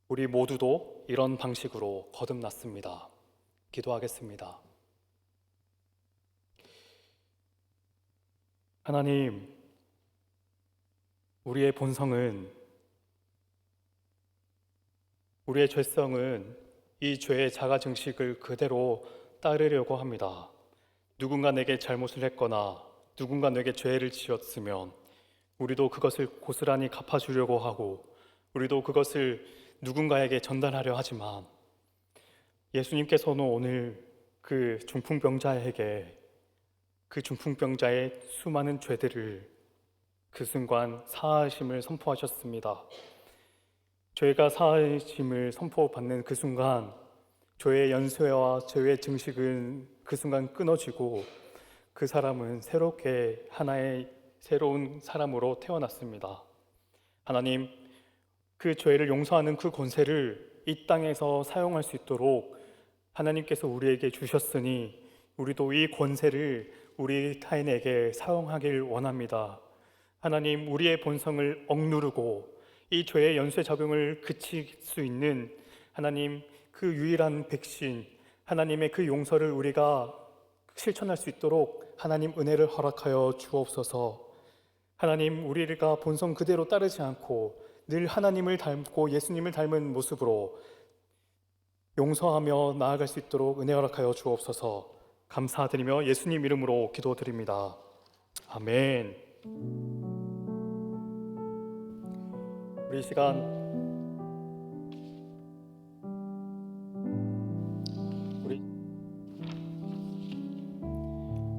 우리 모두도 이런 방식으로 거듭났습니다. 기도하겠습니다. 하나님, 우리의 본성은, 우리의 죄성은 이 죄의 자가증식을 그대로 따르려고 합니다. 누군가 내게 잘못을 했거나 누군가 내게 죄를 지었으면 우리도 그것을 고스란히 갚아주려고 하고 우리도 그것을 누군가에게 전달하려 하지만 예수님께서는 오늘 그 중풍병자에게 그 중풍병자의 수많은 죄들을 그 순간 사하심을 선포하셨습니다. 죄가 사하심을 선포받는 그 순간 죄의 연쇄와 죄의 증식은 그 순간 끊어지고 그 사람은 새롭게 하나의 새로운 사람으로 태어났습니다. 하나님, 그 죄를 용서하는 그 권세를 이 땅에서 사용할 수 있도록 하나님께서 우리에게 주셨으니 우리도 이 권세를 우리 타인에게 사용하길 원합니다. 하나님, 우리의 본성을 억누르고 이 죄의 연쇄작용을 그칠 수 있는 하나님 그 유일한 백신, 하나님의 그 용서를 우리가 실천할 수 있도록 하나님 은혜를 허락하여 주옵소서. 하나님, 우리가 본성 그대로 따르지 않고 늘 하나님을 닮고 예수님을 닮은 모습으로 용서하며 나아갈 수 있도록 은혜 허락하여 주옵소서. 감사드리며 예수님 이름으로 기도드립니다. 아멘. 우리 시간 우리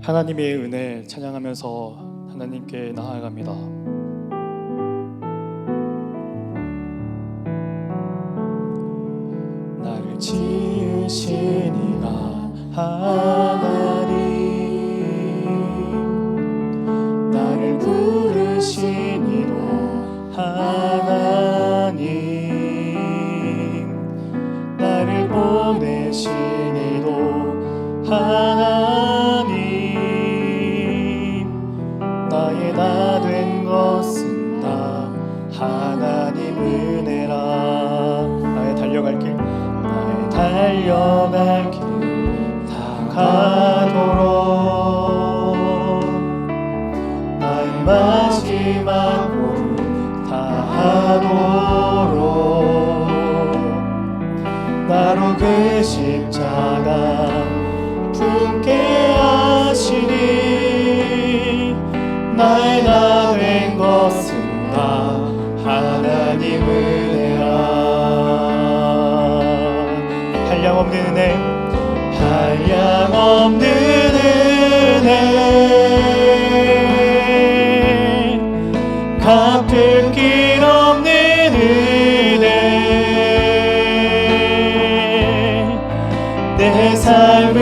하나님의 은혜 찬양하면서 하나님께 나아갑니다. 나를 지으신 이가 하나님, 나를 부르신 이도 하나님, 나를 보내신 이도 하나님, 나의 나 된 것은 다 하나님 은혜라. 나의 달려갈 길, 나의 달려갈 길 다 가도록, 나의 마지막 홀 다하도록 나로 그 십자가 품게 하시니 나의 나 된 것은 다 하나님 은혜라. 한량없는 은혜, 한량없는 은혜, 갚을 길 없는 은혜, 내 삶을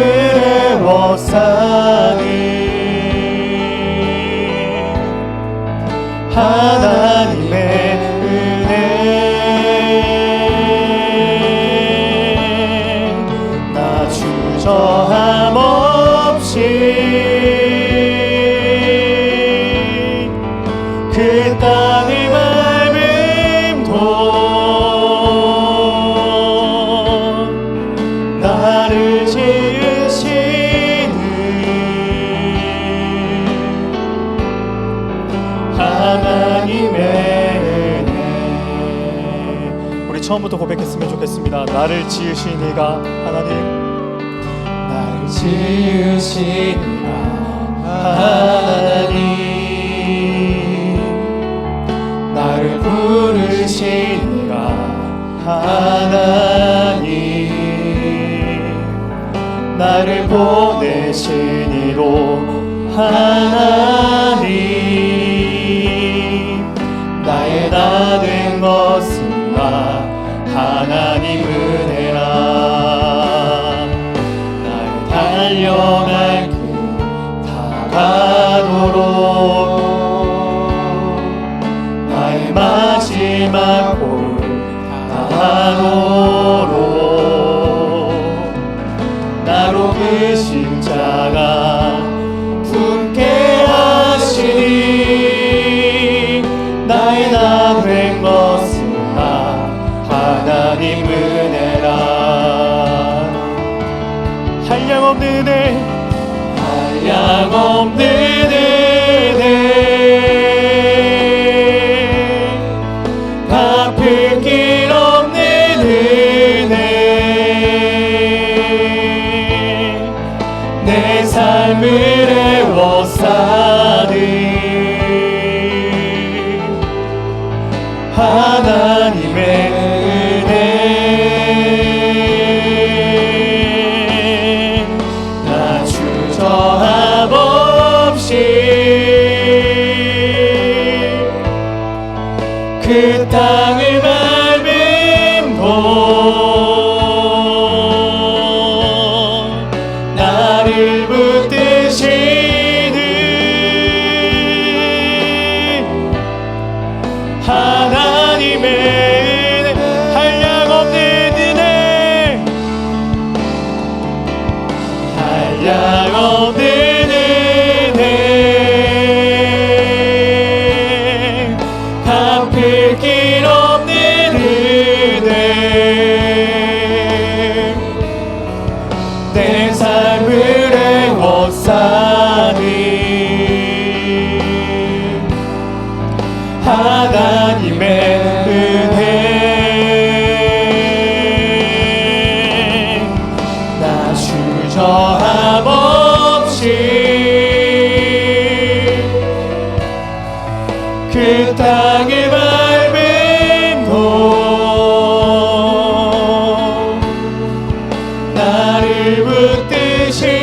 애워싸니 하나님의 은혜, 나 주저함 없이 그 땅을 밟음도 나를 지으시는 하나님의 은혜. 우리 처음부터 고백했으면 좋겠습니다. 나를 지으신 이가 하나님, 나를 지으신 이가 하나님, 나를 부르신 이가 하나님, 나를 보내신 이로 하나님, 나의 나 된 것은 나 하나님 은혜라. 나의 달려갈 길 다가도록, 나의 마지막 볼 다하도록 나로 그 십자가 품게 하시니, 나의 나 된 것은 나 하나님 은혜라. 한량없는 은혜, 한량없는 은혜, 갚을 길 없는 은혜, 내 삶을 애워싸는 하나님의 은혜. 나 주저함 없이 그 땅을 밟은 곳, 나를 붙드시는 하나님의 은혜, 한량없는 은혜, 한량없는 은혜, 갚을 길 없는 은혜, 내 삶을 애워싸는 하나님의 은혜. 나 주저함 없이 그 땅을 밟은 곳, 나를 붙드시는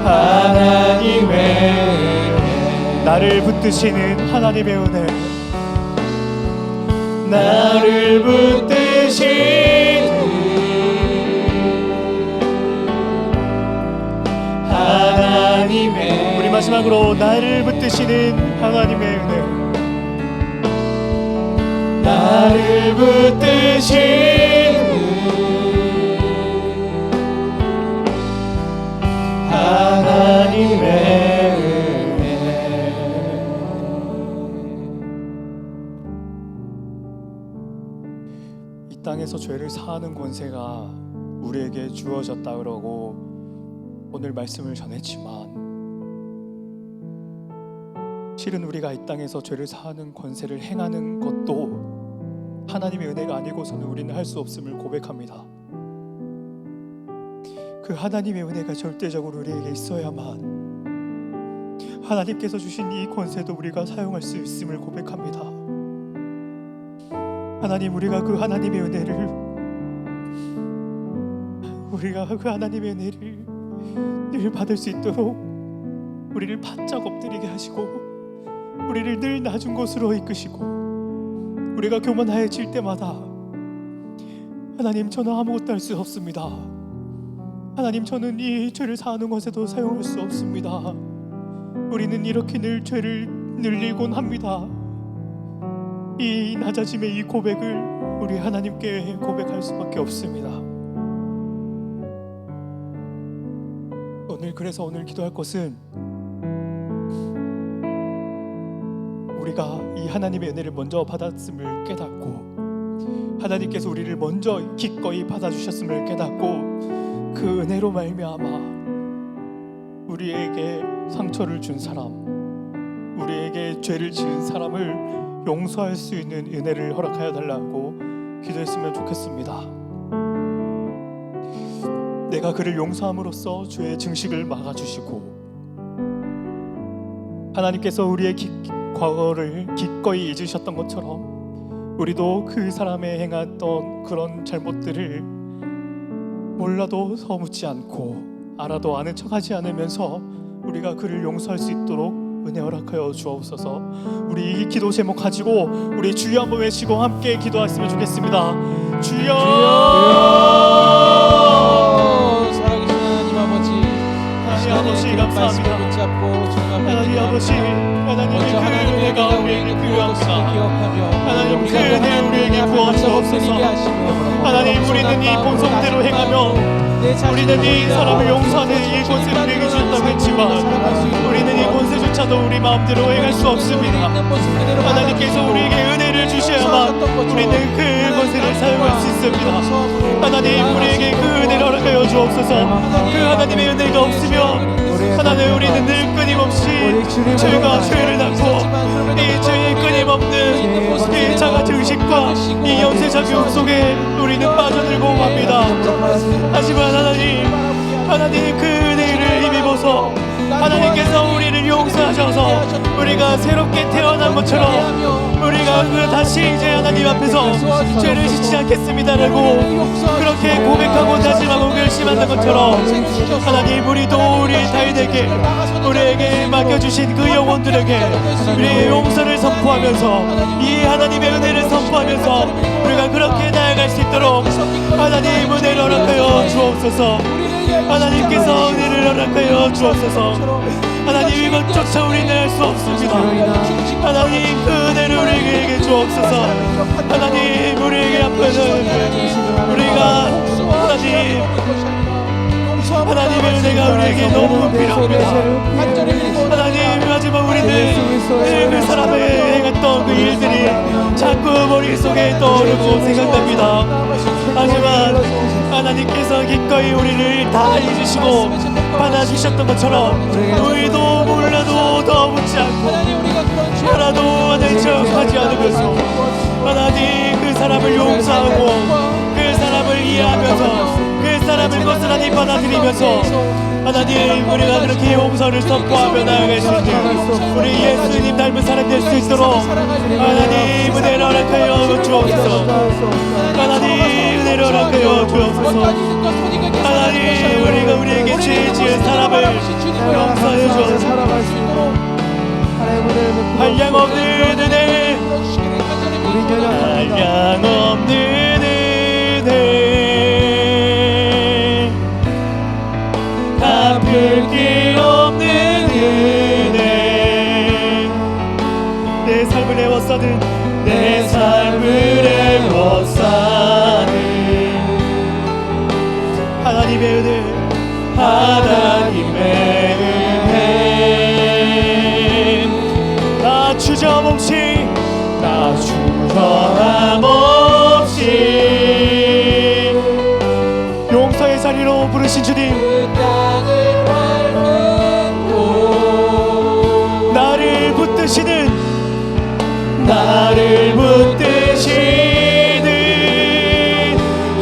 하나님의 은혜. 나를 붙드시는 하나님의 은혜, 나를 붙드시는 하나님의. 우리 마지막으로 나를 붙드시는 하나님의 은혜, 나를 붙드시는 하나님의 은혜. 이 땅에서 죄를 사하는 권세가 우리에게 주어졌다 그러고 오늘 말씀을 전했지만, 실은 우리가 이 땅에서 죄를 사하는 권세를 행하는 것도 하나님의 은혜가 아니고서는 우리는 할 수 없음을 고백합니다. 그 하나님의 은혜가 절대적으로 우리에게 있어야만 하나님께서 주신 이 권세도 우리가 사용할 수 있음을 고백합니다. 하나님, 우리가 그 하나님의 은혜를 늘 받을 수 있도록 우리를 바짝 엎드리게 하시고, 우리를 늘 낮은 곳으로 이끄시고, 우리가 교만하여질 때마다 하나님, 저는 아무것도 할 수 없습니다. 하나님, 저는 이 죄를 사하는 것에도 사용할 수 없습니다. 우리는 이렇게 늘 죄를 늘리곤 합니다. 이 낮아짐의 이 고백을 우리 하나님께 고백할 수밖에 없습니다. 그래서 오늘 기도할 것은, 우리가 이 하나님의 은혜를 먼저 받았음을 깨닫고, 하나님께서 우리를 먼저 기꺼이 받아주셨음을 깨닫고, 그 은혜로 말미암아 우리에게 상처를 준 사람, 우리에게 죄를 지은 사람을 용서할 수 있는 은혜를 허락하여 달라고 기도했으면 좋겠습니다. 내가 그를 용서함으로써 죄의 증식을 막아주시고, 하나님께서 우리의 과거를 기꺼이 잊으셨던 것처럼 우리도 그 사람의 행했던 그런 잘못들을 몰라도 서묻지 않고 알아도 아는 척하지 않으면서 우리가 그를 용서할 수 있도록 은혜 허락하여 주옵소서. 우리 이 기도 제목 가지고 우리 주여 한번 외치고 함께 기도했으면 좋겠습니다. 주여, 살아계신 하나님 아버지, 하나님 아버지 감사합니다. 붙잡고 하나님 아버지, 하나님의 그 은혜가 우리에게 필요합니다. 하나님 그 은혜 우리에게 부어주옵소서. 하나님 우리는 이 본성대로 행하며 우리는 이 사람을 용서하는 이 권세를 우리에게 주셨다고 했지만 우리는 이 권세조차도 우리 마음대로 행할 수 없습니다. 하나님께서 우리에게 은혜를 주셔야만 우리는 그 권세를 사용할 수 있습니다. 하나님 우리에게 그 은혜를 허락하여 주옵소서. 그 하나님의 은혜가 없으면 하나님 우리는 늘 끊임없이 죄가 죄를 낳고 이 죄의 끊임없는 이 자가증 의식과 이 영세자교육 속에 우리는 빠져들고 맙니다. 하지만 하나님 그 은혜를 힘입어서 하나님께서 우리를 용서하셔서 우리가 새롭게 태어난 것처럼 우리가 다시 이제 하나님 앞에서 죄를 짓지 않겠습니다라고 그렇게 고백하고 다짐하고 결심하는 것처럼 하나님 우리도 우리 타인에게 우리에게 맡겨주신 그 영혼들에게 우리의 용서를 선포하면서 이 하나님의 은혜를 선포하면서 우리가 그렇게 나아갈 수 있도록 하나님 은혜를 허락하여 주옵소서. 하나님께서 은혜를 허락하여 주옵소서. 하나님 이것조차 우리는 할 수 없습니다. 하나님 그 은혜를 우리에게 주옵소서. 하나님 우리에게 앞에는 우리가 하나님의 은혜가 우리에게 너무 필요합니다. 하나님 하지만 우리는 그 사람의 행했던 그 일들이 자꾸 머릿속에 떠오르고 생각납니다. 하지만 하나님께서 기꺼이 우리를 다 잊으시고 받아주셨던 것처럼 우리도 몰라도 더 묻지 않고 하나도 아는 척하지 않으면서 하나님 그 사람을 용서하고 그 사람을 이해하면서 그 사람을 고스란히 받아들이면서 하나님 우리가 그렇게 용서를 선포하며 나아갈 수 있는 우리 예수님 닮은 사람 될 수 있도록 하나님 은혜를 허락하여 주옵소서. 하나님 은혜를 허락하여 주옵소서. 하나님 우리가 우리에게 죄 지은 사람을 용서해 주옵소서. 한량없는 은혜, 한량없는 은혜, 갚을 길 없는 은혜. 내 삶을 애워싸는 내 삶을 애워싸는 하나님의 은혜, 하나님의 은혜. 나 주저함 없이 용서의 자리로 부르신 주님, 나를 붙드시는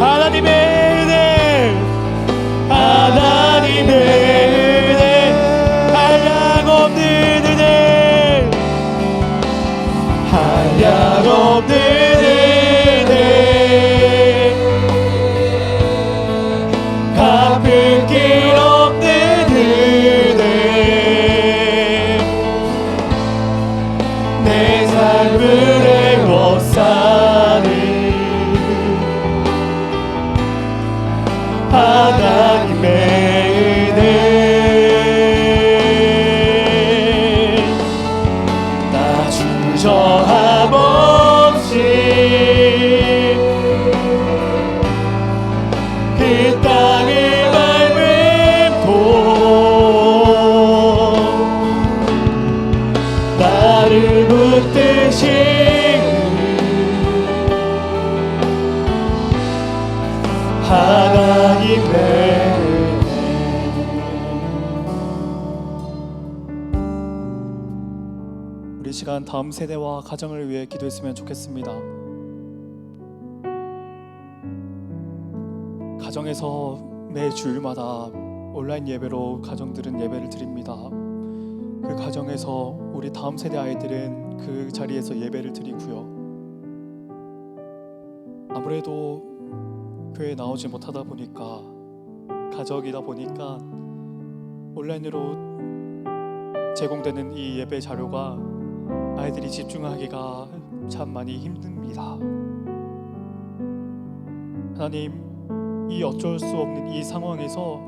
하나님의 은혜, 하나님의 은혜, 한량없는 은혜, 한량없는 은혜, 갚을 길 없는 은혜, 내 삶을 애워싸는 하나님의 은혜. 나 주저함 없이 그 땅을 밟음도 나를 붙드시는 하나님의 은혜. 우리 시간 다음 세대와 가정을 위해 기도했으면 좋겠습니다. 가정에서 매 주일마다 온라인 예배로 가정들은 예배를 드립니다. 그 가정에서 우리 다음 세대 아이들은 그 자리에서 예배를 드리고요. 아무래도 교회에 나오지 못하다 보니까 가족이다 보니까 온라인으로 제공되는 이 예배 자료가 아이들이 집중하기가 참 많이 힘듭니다. 하나님, 이 어쩔 수 없는 이 상황에서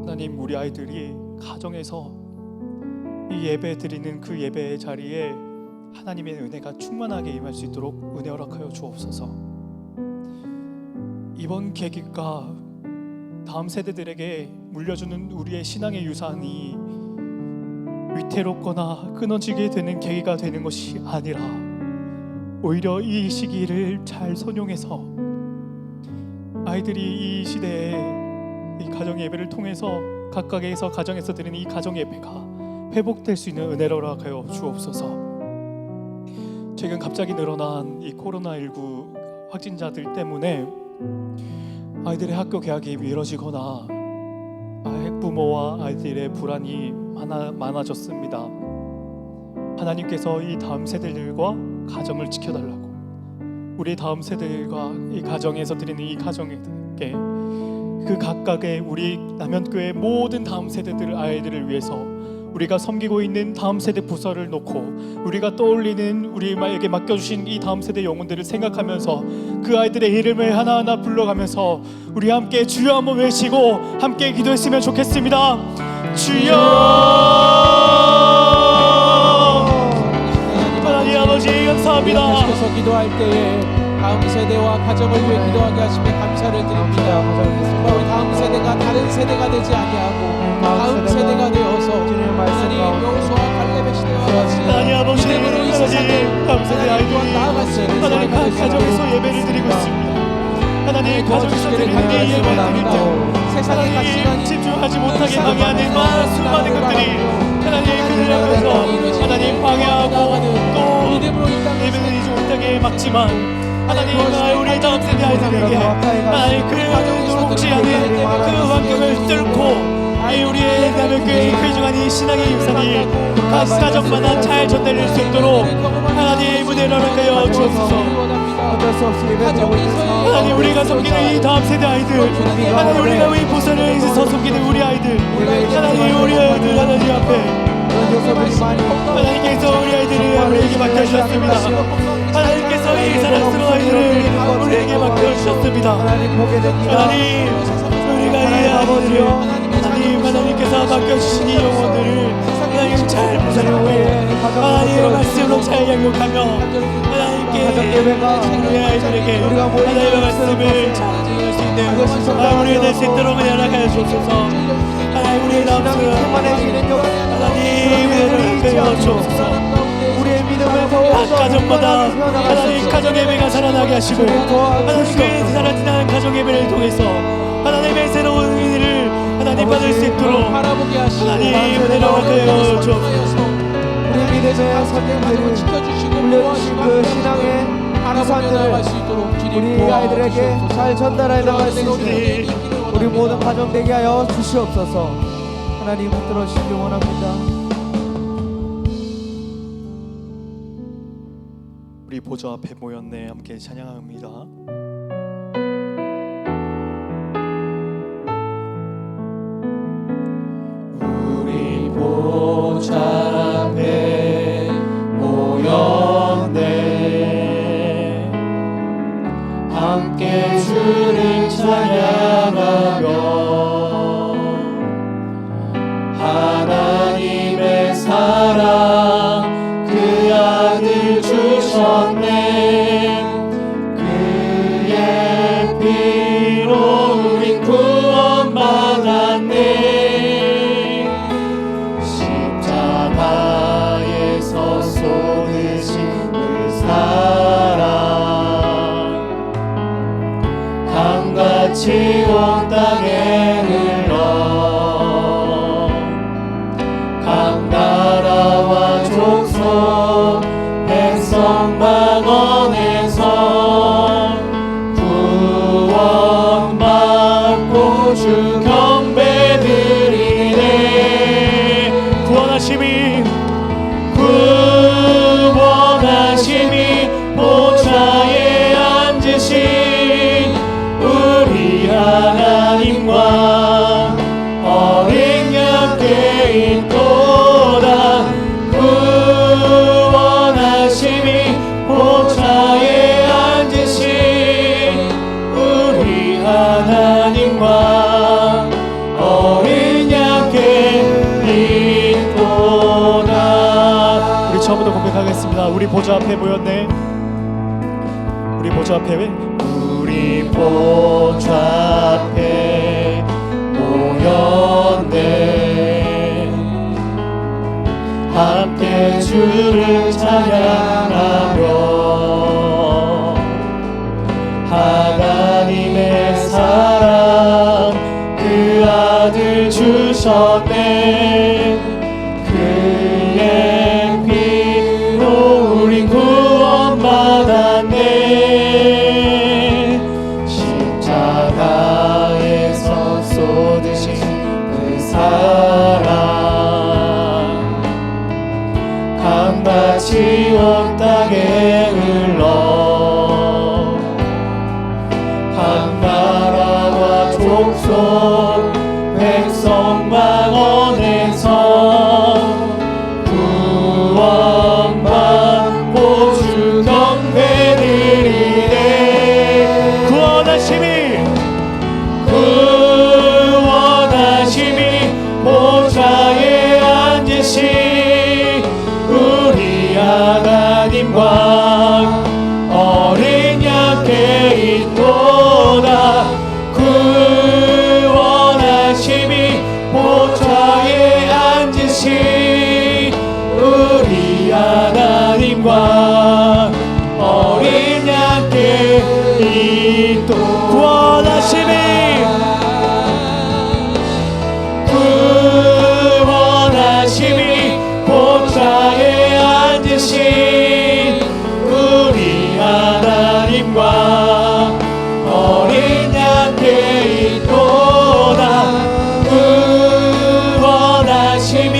하나님, 우리 아이들이 가정에서 이 예배 드리는 그 예배의 자리에 하나님의 은혜가 충만하게 임할 수 있도록 은혜 허락하여 주옵소서. 이번 계기가 다음 세대들에게 물려주는 우리의 신앙의 유산이 위태롭거나 끊어지게 되는 계기가 되는 것이 아니라 오히려 이 시기를 잘 선용해서 아이들이 이 시대에 이 가정 예배를 통해서 각각에서 가정에서 드리는 이 가정 예배가 회복될 수 있는 은혜를 허락하여 주옵소서. 최근 갑자기 늘어난 이 코로나19 확진자들 때문에 아이들의 학교 개학이 미뤄지거나 학부모와 아이들의 불안이 많아졌습니다. 하나님께서 이 다음 세대들과 가정을 지켜달라고, 우리 다음 세대들과 이 가정에서 드리는 이 가정에게 그 각각의 우리 남현교회 모든 다음 세대들 아이들을 위해서 우리가 섬기고 있는 다음 세대 부서를 놓고 우리가 떠올리는 우리에게 맡겨주신 이 다음 세대 영혼들을 생각하면서 그 아이들의 이름을 하나하나 불러가면서 우리 함께 주여 한번 외치고 함께 기도했으면 좋겠습니다. 주여! 하나님 아버지 감사합니다. 계속해서 기도할 때에 다음 세대와 가정을 위해 기도하게 하시며 감사를 드립니다. 우리 다음 세대가 다른 세대가 되지 아니하고 다음 세대가 되어서 하나님 여호수아 갈렙의 시대와 같이 하나님 아버지, 믿음으로 이 세상을 다음 세대 아이들이 나아갈 수 있는 하나님 세대가 각 되시도록 가정에서 예배를 드리고 있습니다. 하나님 가정에서 드리는 예배를 드릴 때 세상의 하나님 가치관이 집중하지 못하게 방해하는 수많은 것들이 하나님 그들 앞에서 하나님 방해하고 또 예배를 드리지 못하게 막지만 하나님 우리 다음 세대 아이들에게 하나님 그 녹지 않은 그 환경을 뚫고 우리의 남현교회의 귀중한 이 신앙의 유산이 각 가정마다 잘 전달될 수 있도록 하나님 은혜를 허락하여 주옵소서. 하나님 우리가 섬기는 이 다음 세대 아이들, 하나님 우리가 이 부산에서 섬기는 우리 아이들, 하나님 우리 아이들 하나님 앞에 하나님께서 우리 아이들을 우리에게 맡겨주셨습니다. 하나님께서 이 사랑스러운 아이들을 우리에게 맡겨주셨습니다. 하나님 우리가 이 아이들을 하나님께서 맡겨주신 이 영혼들을 하나님 잘 보살펴고 하나님의 말씀으로 잘 양육하며 하나님께 우리 아이들에게 하나님의 말씀을 잘 전할 수 있는 우리가 될 수 있도록 은혜 허락하여 주옵소서. 하나님 우리의 남은 하나님 은혜를 베어 주옵소서. 각 가정마다 하나님 가정 예배가 살아나게 하시고 하나님 교회에서 살아지는 가정 예배를 통해서 하나님의 새로운 은혜를 하나님 받을 수 있도록 바라보게 하시고 하나님 은혜를 허락하여 주옵소서. 우리 믿음의 선생님들이 지켜주시고 물려주신 그 신앙의 유산들을 우리 아이들에게 잘 전달해 나갈 수 있는 우리 모든 가정 되게 하여 주시옵소서. 하나님 붙들어 주시기 원합니다. 우리 보좌 앞에 모였네 함께 찬양합니다. 우리 보좌 앞에 모였네 함께 주를 찬양하며 하나님의 사랑 그 아들 주셨네 그의 피로 우린 구원받았네 십자가에서 쏟으신 그 사랑 강같이 온 땅에 흘러 각 나라와 족속 백성 만원에서 구원받고 주 경배 드리네 구원하심이 보좌에 앉으신 하나님과 어린 양께 있도다. 구원하심이 보좌에 앉으신 우리 하나님과 어린 양께 있도다. 우리 처음부터 고백하겠습니다. 우리 보좌 앞에 모였네. 우리 보좌 앞에 우리 보좌 앞에 모였네. 함께 주를 찬양하며 하나님의 사랑 그 아들 주셨네. 그의 피로 우리 구원받았네. 십자가에서 쏟으신 그 사랑 강같이 온 땅에 흘러 각 나라와 족속 백성 망원에서 구원받고 주 경배 드리네. 구원하심이 보좌에 앉으신 우리 하나님과 어린 양께 있도다. 구원하심이 보좌에 앉으신 우리 하나님과 어린 양께 있도다. 구원하심이 보좌에 앉으신 우리 하나님과 어린 양께 있도다. 구원하심이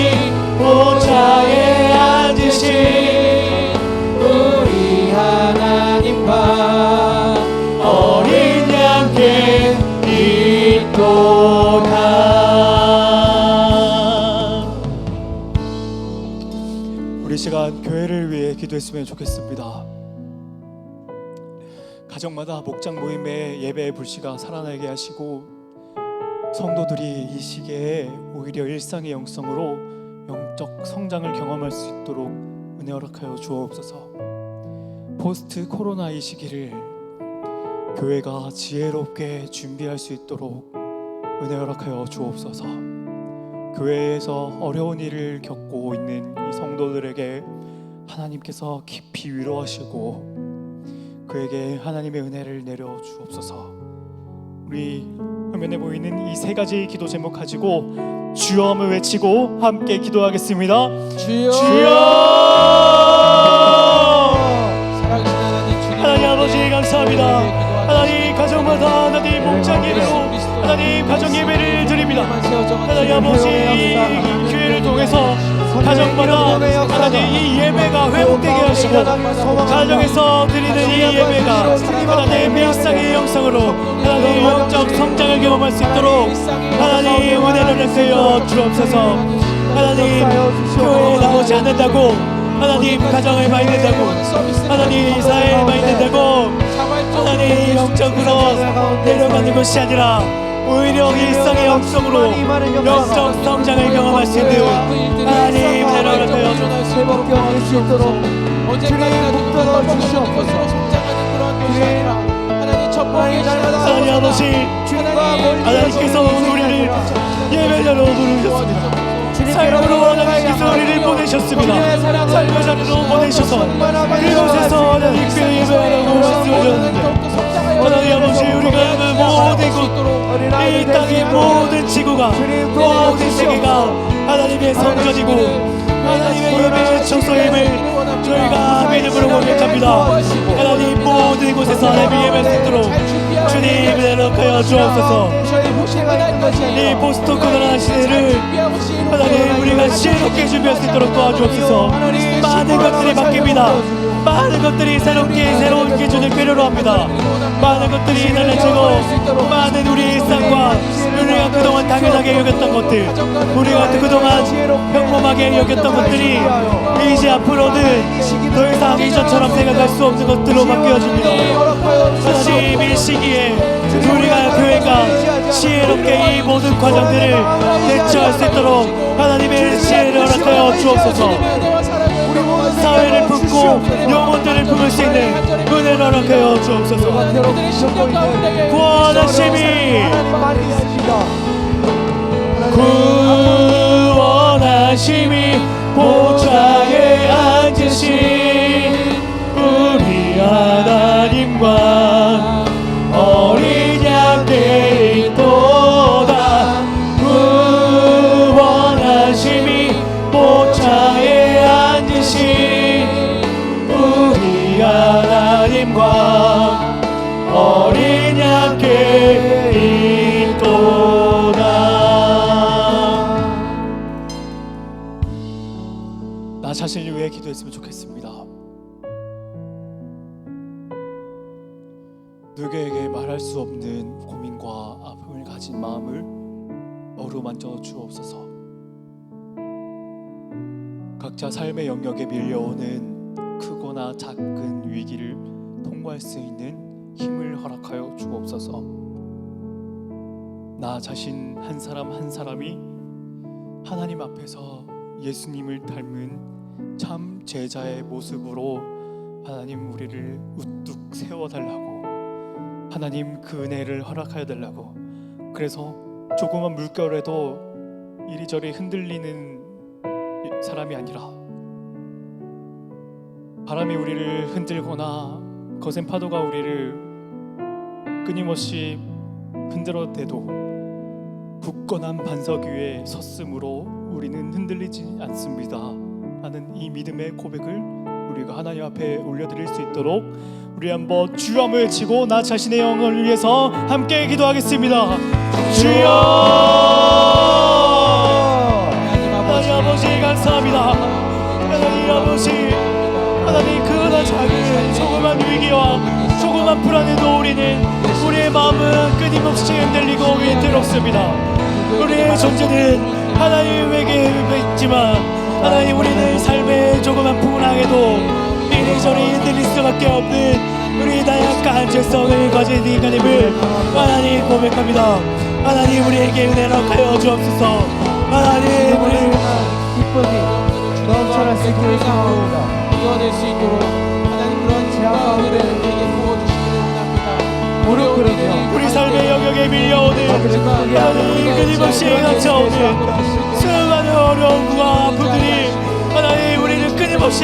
보좌에 앉으신 우리 하나님과 어린 양께 있도다. 우리 시간 교회를 위해 기도했으면 좋겠습니다. 가정마다 목장 모임의 예배의 불씨가 살아나게 하시고 성도들이 이 시기에 오히려 일상의 영성으로 영적 성장을 경험할 수 있도록 은혜 허락하여 주옵소서. 포스트 코로나 이 시기를 교회가 지혜롭게 준비할 수 있도록 은혜 허락하여 주옵소서. 교회에서 어려운 일을 겪고 있는 이 성도들에게 하나님께서 깊이 위로하시고 그에게 하나님의 은혜를 내려 주옵소서. 우리 화면에 보이는 이 세 가지 기도 제목 가지고 주여함을 외치고 함께 기도하겠습니다. 주여. 살아계신 하나님 주님, 하나님 아버지 감사합니다. 하나님 가정마다 하나님 목장 예배로 하나님 가정 예배를 드립니다. 하나님 아버지 이 기회를 통해서 가정마다 하나님 이 예배가 회복되게 하시고 가정에서 드리는 이 예배가 하나님 일상의 영성으로 하나님 영적 성장을 경험할 수 있도록 하나님 은혜를 내세요 주옵소서. 하나님 교회에 나오지 않는다고 하나님 가정에 많이 된다고 하나님 사회에 많이 된다고 하나님 영적으로 내려가는 것이 아니라 오히려 일상의 영성으로 영적 성장을 경험할 수 있는 하나님 내려가세요. 회복해 얻을 수 있도록 언제까지나 붙들어 주시옵소서. 성장하는 그런 것이 아니라 하나님 천국의 하나님 아버지 하나님께서 우리를 예배자로 부르셨습니다. 삶으로 하나님께서 우리를 보내셨습니다. 삶의 자리로 보내셔서 그곳에서 하나님께 예배하라고 말씀하셨는데 하나님 아버지 우리가 하는 모든 곳 이 땅의 모든 지구가 모든 세계가 하나님의 성전이고 하나님의 예배의 처소임을 저희가 믿음으로 고백합니다. 하나님 모든 곳에서 하나님의 예배를 듣도록 주님 은혜로 하여 주옵소서. 이 보스턴 코로나 시대를 하나님 우리가 지혜롭게 준비할 수 있도록 도와주옵소서. 많은 것들이 바뀝니다. 많은 것들이 새로운 기준을 필요로 합니다. 많은 것들이 달라지고 많은 우리의 일상과 우리가 그동안 당연하게 여겼던 것들, 우리가 그동안 평범하게 여겼던 것들이 이제 앞으로는 더 이상 이전처럼 생각할 수 없는 것들로 바뀌어집니다. 하나님 이 시기에 우리가 교회가 지혜롭게 이 모든 과정들을 대처할 수 있도록 하나님의 지혜를 허락하여 주옵소서. 사회를 품고 영혼들을 품을 수 있는 은혜를 허락하여 주옵소서. 구원하심이 보좌에 앉으신 우리 하나님과 어린 양께 있도다. 구원하심이 보좌에 앉으신 우리 하나님과 어린 양께 있도다. 나 자신을 위해 기도했으면 좋겠습니다. 누구에게 말할 수 없는 고민과 아픔을 가진 마음을 어루만져 주옵소서. 각자 삶의 영역에 밀려오는 크거나 작은 위기를 통과할 수 있는 힘을 허락하여 주옵소서. 나 자신 한 사람 한 사람이 하나님 앞에서 예수님을 닮은 참 제자의 모습으로 하나님 우리를 우뚝 세워달라고, 하나님 그 은혜를 허락하여 달라고. 그래서 조그만 물결에도 이리저리 흔들리는 사람이 아니라 바람이 우리를 흔들거나 거센 파도가 우리를 끊임없이 흔들어대도 굳건한 반석 위에 섰으므로 우리는 흔들리지 않습니다 하는 이 믿음의 고백을 우리가 하나님 앞에 올려드릴 수 있도록 우리 한번 주여 한번 외치고 나 자신의 영혼을 위해서 함께 기도하겠습니다. 주여! 하나님 아버지 감사합니다. 하나님 아버지, 하나님 그러나 작은 조그만 위기와 조그만 불안에도 우리의 마음은 끊임없이 흔들리고 위태롭습니다. 우리의 존재는 하나님에게 있지만 하나님 우리는 삶의 조그만 풍랑에도 이리저리 흔들릴 수밖에 없는 우리 나약한 죄성을 가진 인간임을 하나님 고백합니다. 하나님 우리에게 은혜를 허락하여 주옵소서. 하나님 우리를 기쁨이 넘쳐날 수 있기를 소망합니다. 이어낼 수 있도록 하나님 그런 제약과 은혜를 우리에게 부어주시기를 원합니다. 무릎 꿇으며 우리 삶의 영역에 밀려오는 하나님 끊임없이 넘쳐오는 수많은 어려움과 아픔들이 하나님 우리를 끊임없이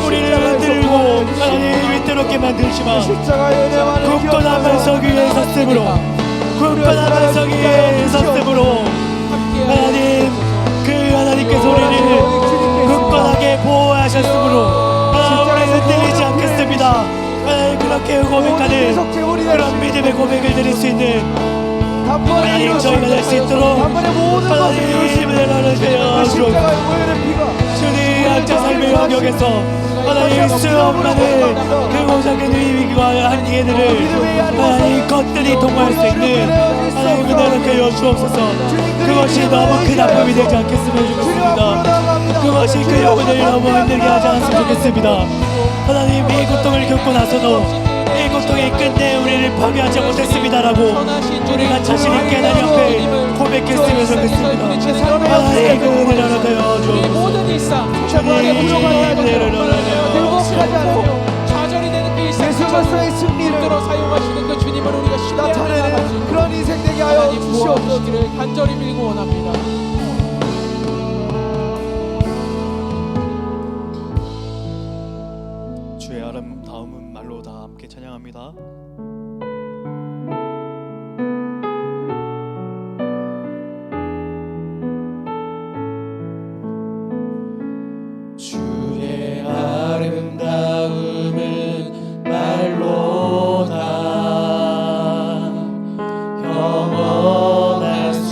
우리를 흔들고 하나님 위태롭게 만들지만 십자가의 은혜와는 굳건한 반석 위에 섰으므로 굳건한 반석 위에 섰으므로 하나님 그 하나님께서 우리를 굳건하게 보호하셨으므로 우리는 흔들리지 않겠습니다. 하나님 그렇게 고백하는 그런 믿음의 고백을 드릴 수 있는 하나님 저희가 될 수 있도록 하나님 은혜를 허락하여 주옵소서. 주님 각자 삶의 영역에서 하나님 수많은 그 고작은 위기와 한계들을 하나님 것들이 통과할 수 있는 하나님 은혜를 허락하여 주옵소서. 그것이 너무 큰 아픔이 되지 않겠으면 좋겠습니다. 그것이 그 영혼을 너무 힘들게 하지 않았으면 좋겠습니다. 하나님 이 고통을 겪고 나서도 이 고통이 끝내 우리를 파괴하지 못했습니다라고 우리가 자신 있게 하나님 앞에 고백했으면 좋겠습니다. 하나님 그 은혜를 허락하여 주옵소서. 모든 일상 주님의 은혜를 허락하여 행복하지 않으며 좌절이 되는 그 일상 예수로서의 승리를 붙들어 사용하시는 그 주님을 우리가 신뢰하며 나타내는 나아가지 그런 인생 되게 하여 하나님 주시옵소서. 부어주시기를 간절히 빌고 원합니다. 주의 아름다움은 말로 다 함께 찬양합니다. 주의 아름다움은 말로 다 영원할 수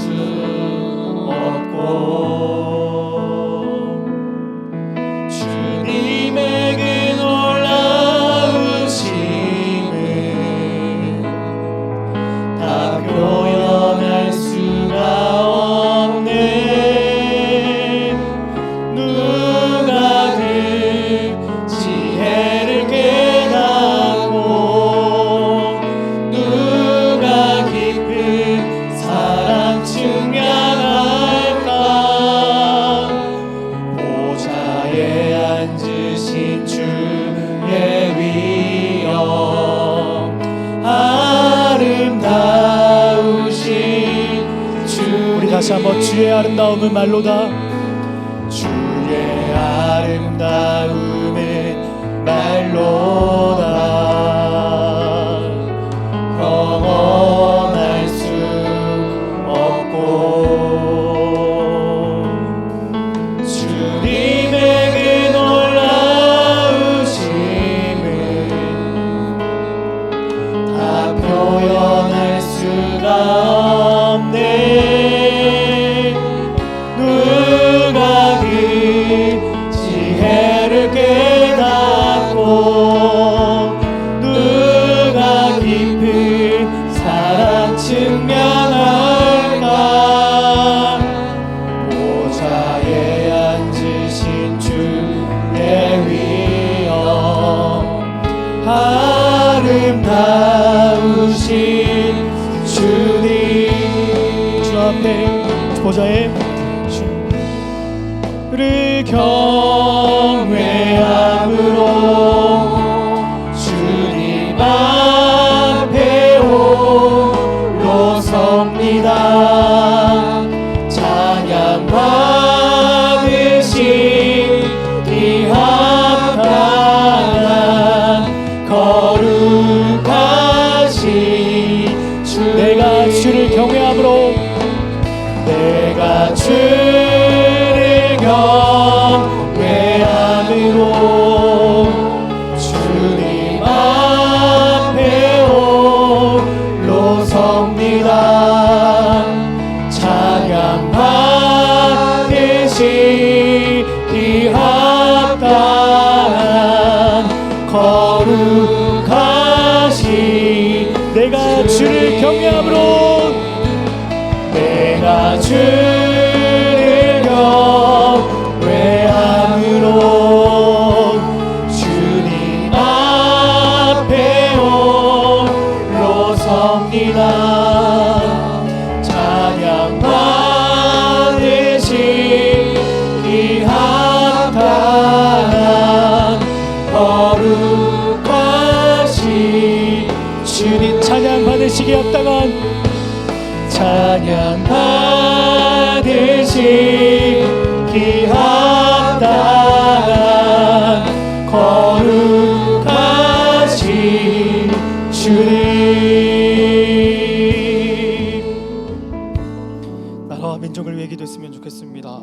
아름다우신 주. 우리 다시 한번 주의 아름다움은 말로다. 주의 아름다움은 말로다. 경험할 수 없고 주님의 그 놀라우심을 다 표현할 수가 없네. 누가 그 지혜를 깨닫고 누가 깊은 사랑 증명할까. 보좌에 앉으신 주의 위엄 아름다우신 주님. 주 앞에 보좌에 주를 경외함으로 주님 앞에 홀로 섭니다. 찬양 받으시기 합당한 거룩하신 주. 내가 주를 경외함으로 내가 주를 경외함으로 주님 앞에 홀로 섭니다. 찬양 받으시기 합당한 거룩하신 내가 주를 경외함으로 내가 주를 경외함으로 주님 앞에 홀로 섭니다. 찬양 받으시기 합당한 거룩하신 주님. 찬양 받으시기 합당한 찬양 받으시기 합당한 거룩하신 주님. 나라와 민족을 위해 기도했으면 좋겠습니다.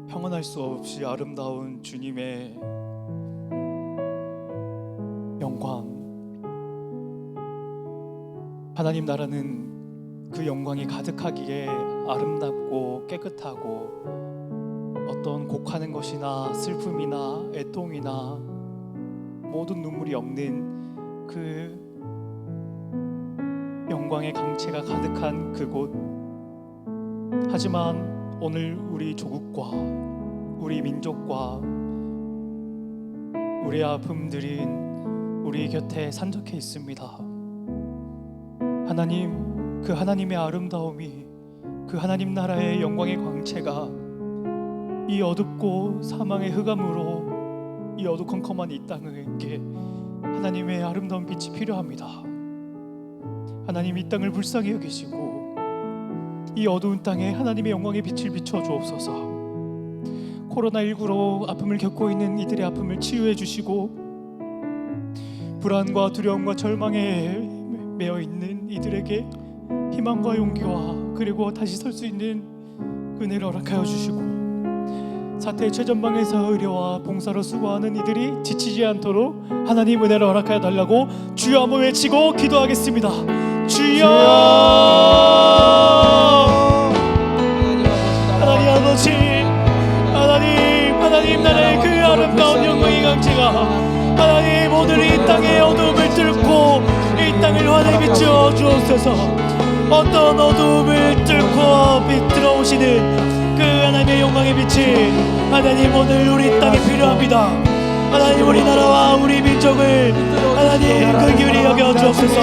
평안할 수 없이 아름다운 주님의 영광, 하나님 나라는 그 영광이 가득하기에 아름답고 깨끗하고 어떤 곡하는 것이나 슬픔이나 애통이나 모든 눈물이 없는 그 영광의 강체가 가득한 그곳. 하지만 오늘 우리 조국과 우리 민족과 우리 아픔들은 우리 곁에 산적해 있습니다. 하나님, 그 하나님의 아름다움이, 그 하나님 나라의 영광의 광채가 이 어둡고 사망의 흑암으로 이 어두컴컴한 이 땅에게 하나님의 아름다운 빛이 필요합니다. 하나님, 이 땅을 불쌍히 여기시고 이 어두운 땅에 하나님의 영광의 빛을 비춰 주옵소서. 코로나19로 아픔을 겪고 있는 이들의 아픔을 치유해 주시고 불안과 두려움과 절망에 매여 있는 이들에게 희망과 용기와 그리고 다시 설 수 있는 은혜를 허락하여 주시고 사태의 최전방에서 의료와 봉사로 수고하는 이들이 지치지 않도록 하나님 은혜를 허락하여 달라고 주여 한번 외치고 기도하겠습니다. 주여! 하나님 아버지, 하나님 나라의 그 아름다운 영광의 강체가 하나님 오늘 이 땅의 어둠을 뚫고 이 땅을 환히 비추어 주옵소서. 어떤 어둠을 뚫고 들어오시는 그 하나님의 영광의 빛이 하나님 오늘 우리 땅에 필요합니다. 하나님 우리나라와 우리 민족을 하나님 긍휼히 여겨 주옵소서.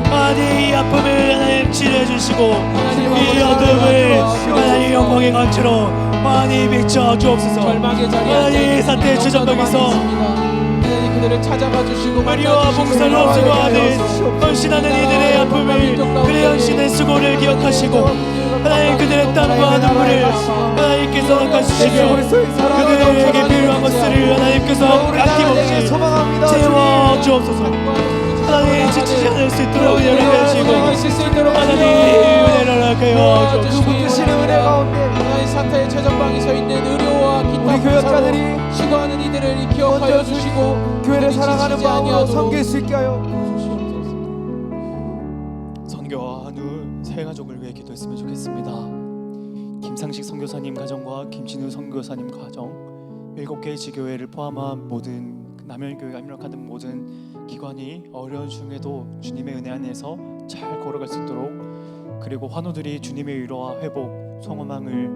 하나님 이 아픔을 하나님 치료해 주시고 이 어둠을 하나님 영광의 강체로 많이 비춰 주옵소서. 하나님 이 사태의 최전방에서 그들을 찾아가 주시고 의리와 봉사를 앞서고 하는 헌신하는 이들의 아픔을 그의 헌신의 수고를 기억하시고 하나님 그들의 땀과 눈물을 하나님께서 닦아주시며 그들에게 필요한 것들을 하나님께서 아낌없이 채워 주옵소서. 하나님 지치지 않을 수 있도록 은혜를 하시고 하나님 은혜를 하여 그 주옵소서. 붙으시는 은혜 가운데 하나님 사태의 최전방에 서 있는 의료와 기타 우리 교역자들이 봉사로 시도하는 이들을 기억하여 주시고 교회를 사랑하는 마음으로 섬길 수 있게 하여 선교와 한우 세 가족을 위해 기도했으면 좋겠습니다. 김상식 선교사님 가정과 김진우 선교사님 가정, 7개의 지교회를 포함한 모든 남열교회가 입력하는 모든 기관이 어려운 중에도 주님의 은혜 안에서 잘 걸어갈 수 있도록, 그리고 환우들이 주님의 위로와 회복, 성원함을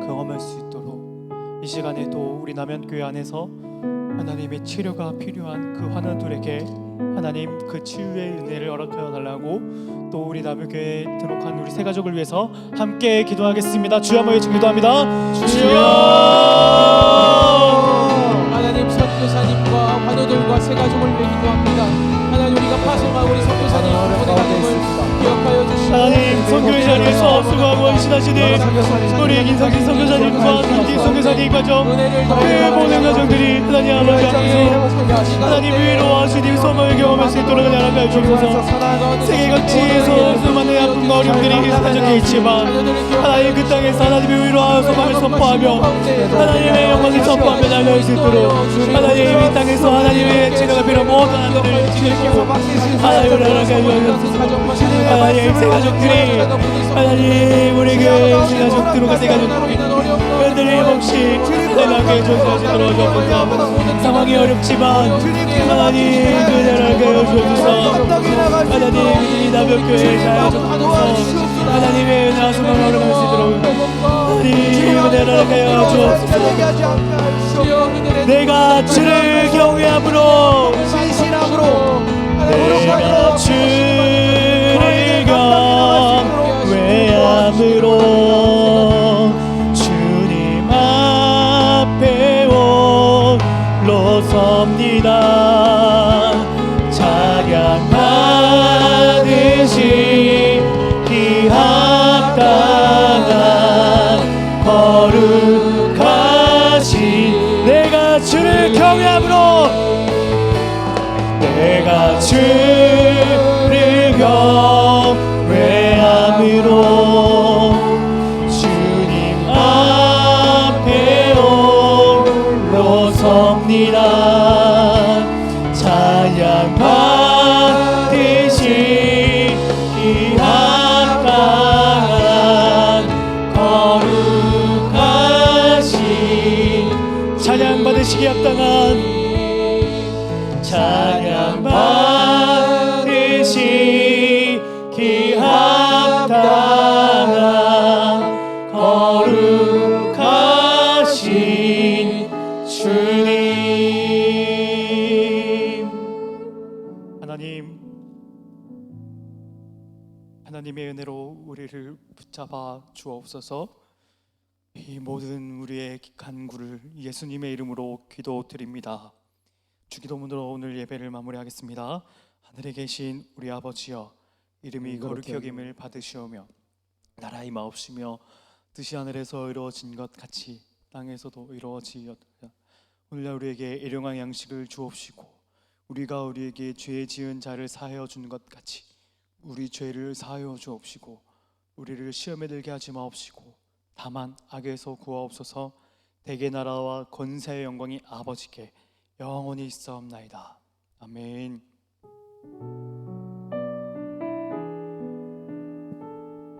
경험할 수 있도록 이 시간에 또 우리 남현교회 안에서 하나님의 치료가 필요한 그 환우들에게 하나님 그 치유의 은혜를 허락하여 달라고, 또 우리 남현교회에 등록한 우리 세 가족을 위해서 함께 기도하겠습니다. 주여 한번 외쳐 기도합니다. 주여! 하나님 선교사님과 환우들과 세 가족을 위해 기도합니다. 하나님 우리가 파송한 우리 선교사님 보내가님을 기억하여 주시고 하나님 선교의 자리에서 수고하고 헌신하시는 우리 김상진 선교사님과 김진 선교사님 가정, 그 모든 가정들이 하나님 아버지 앞에서 하나님 위로와 주님 소망을 경험할 수 있도록 나아가여 주옵소서. 세계 각지에서 수많은 아픔과 어려움들이 사라졌게 있지만 하나님 그 땅에서 하나님의 위로와 소망을 선포하며 하나님의 영광을 선포하며 나아갈 수 있도록 하나님 이 땅에서 하나님의 치료가 필요한 모든 하나님을 지키시고 하나님을 나아가여 주옵소서. 하나님 새 가족들이 하나님 우리 교회 새 가족들과 새 가족들이 그들이 몫이 하나님께 주시도록 주옵소서. 상황이 어렵지만 하나님 그들을 하여 주옵소서. 하나님 이 남역교회 잘 주옵소서. 하나님의 은혜와 소망을 얻을 수 있도록 하나님 은혜를 하여 주옵소서. 내가 주를 경외함으로 내가 주를 경외함으로 주님 앞에 홀로 섭니다. 찬양 받으시 이 합당한 거룩하신 내가 주를 경외함으로 내가 주를 경외함으로 주님 앞에 홀로 섭니다. 찬양 받으시 이 합당한 거룩하신 찬양 받으시기 합당한 찬양 받으시기 합당한 거룩하신 주님. 하나님의 은혜로 우리를 붙잡아 주옵소서. 이 모든 우리의 간구를 예수님의 이름으로 기도드립니다. 주기도문으로 오늘 예배를 마무리하겠습니다. 하늘에 계신 우리 아버지여, 이름이 거룩히 여김을 받으시오며 나라의 마옵시며 뜻이 하늘에서 이루어진 것 같이 땅에서도 이루어지었다. 오늘날 우리에게 일용할 양식을 주옵시고 우리가 우리에게 죄 지은 자를 사하여 준 것 같이 우리 죄를 사하여 주옵시고 우리를 시험에 들게 하지 마옵시고 다만 악에서 구하옵소서. 대개 나라와 권세의 영광이 아버지께 영원히 있사옵나이다. 아멘.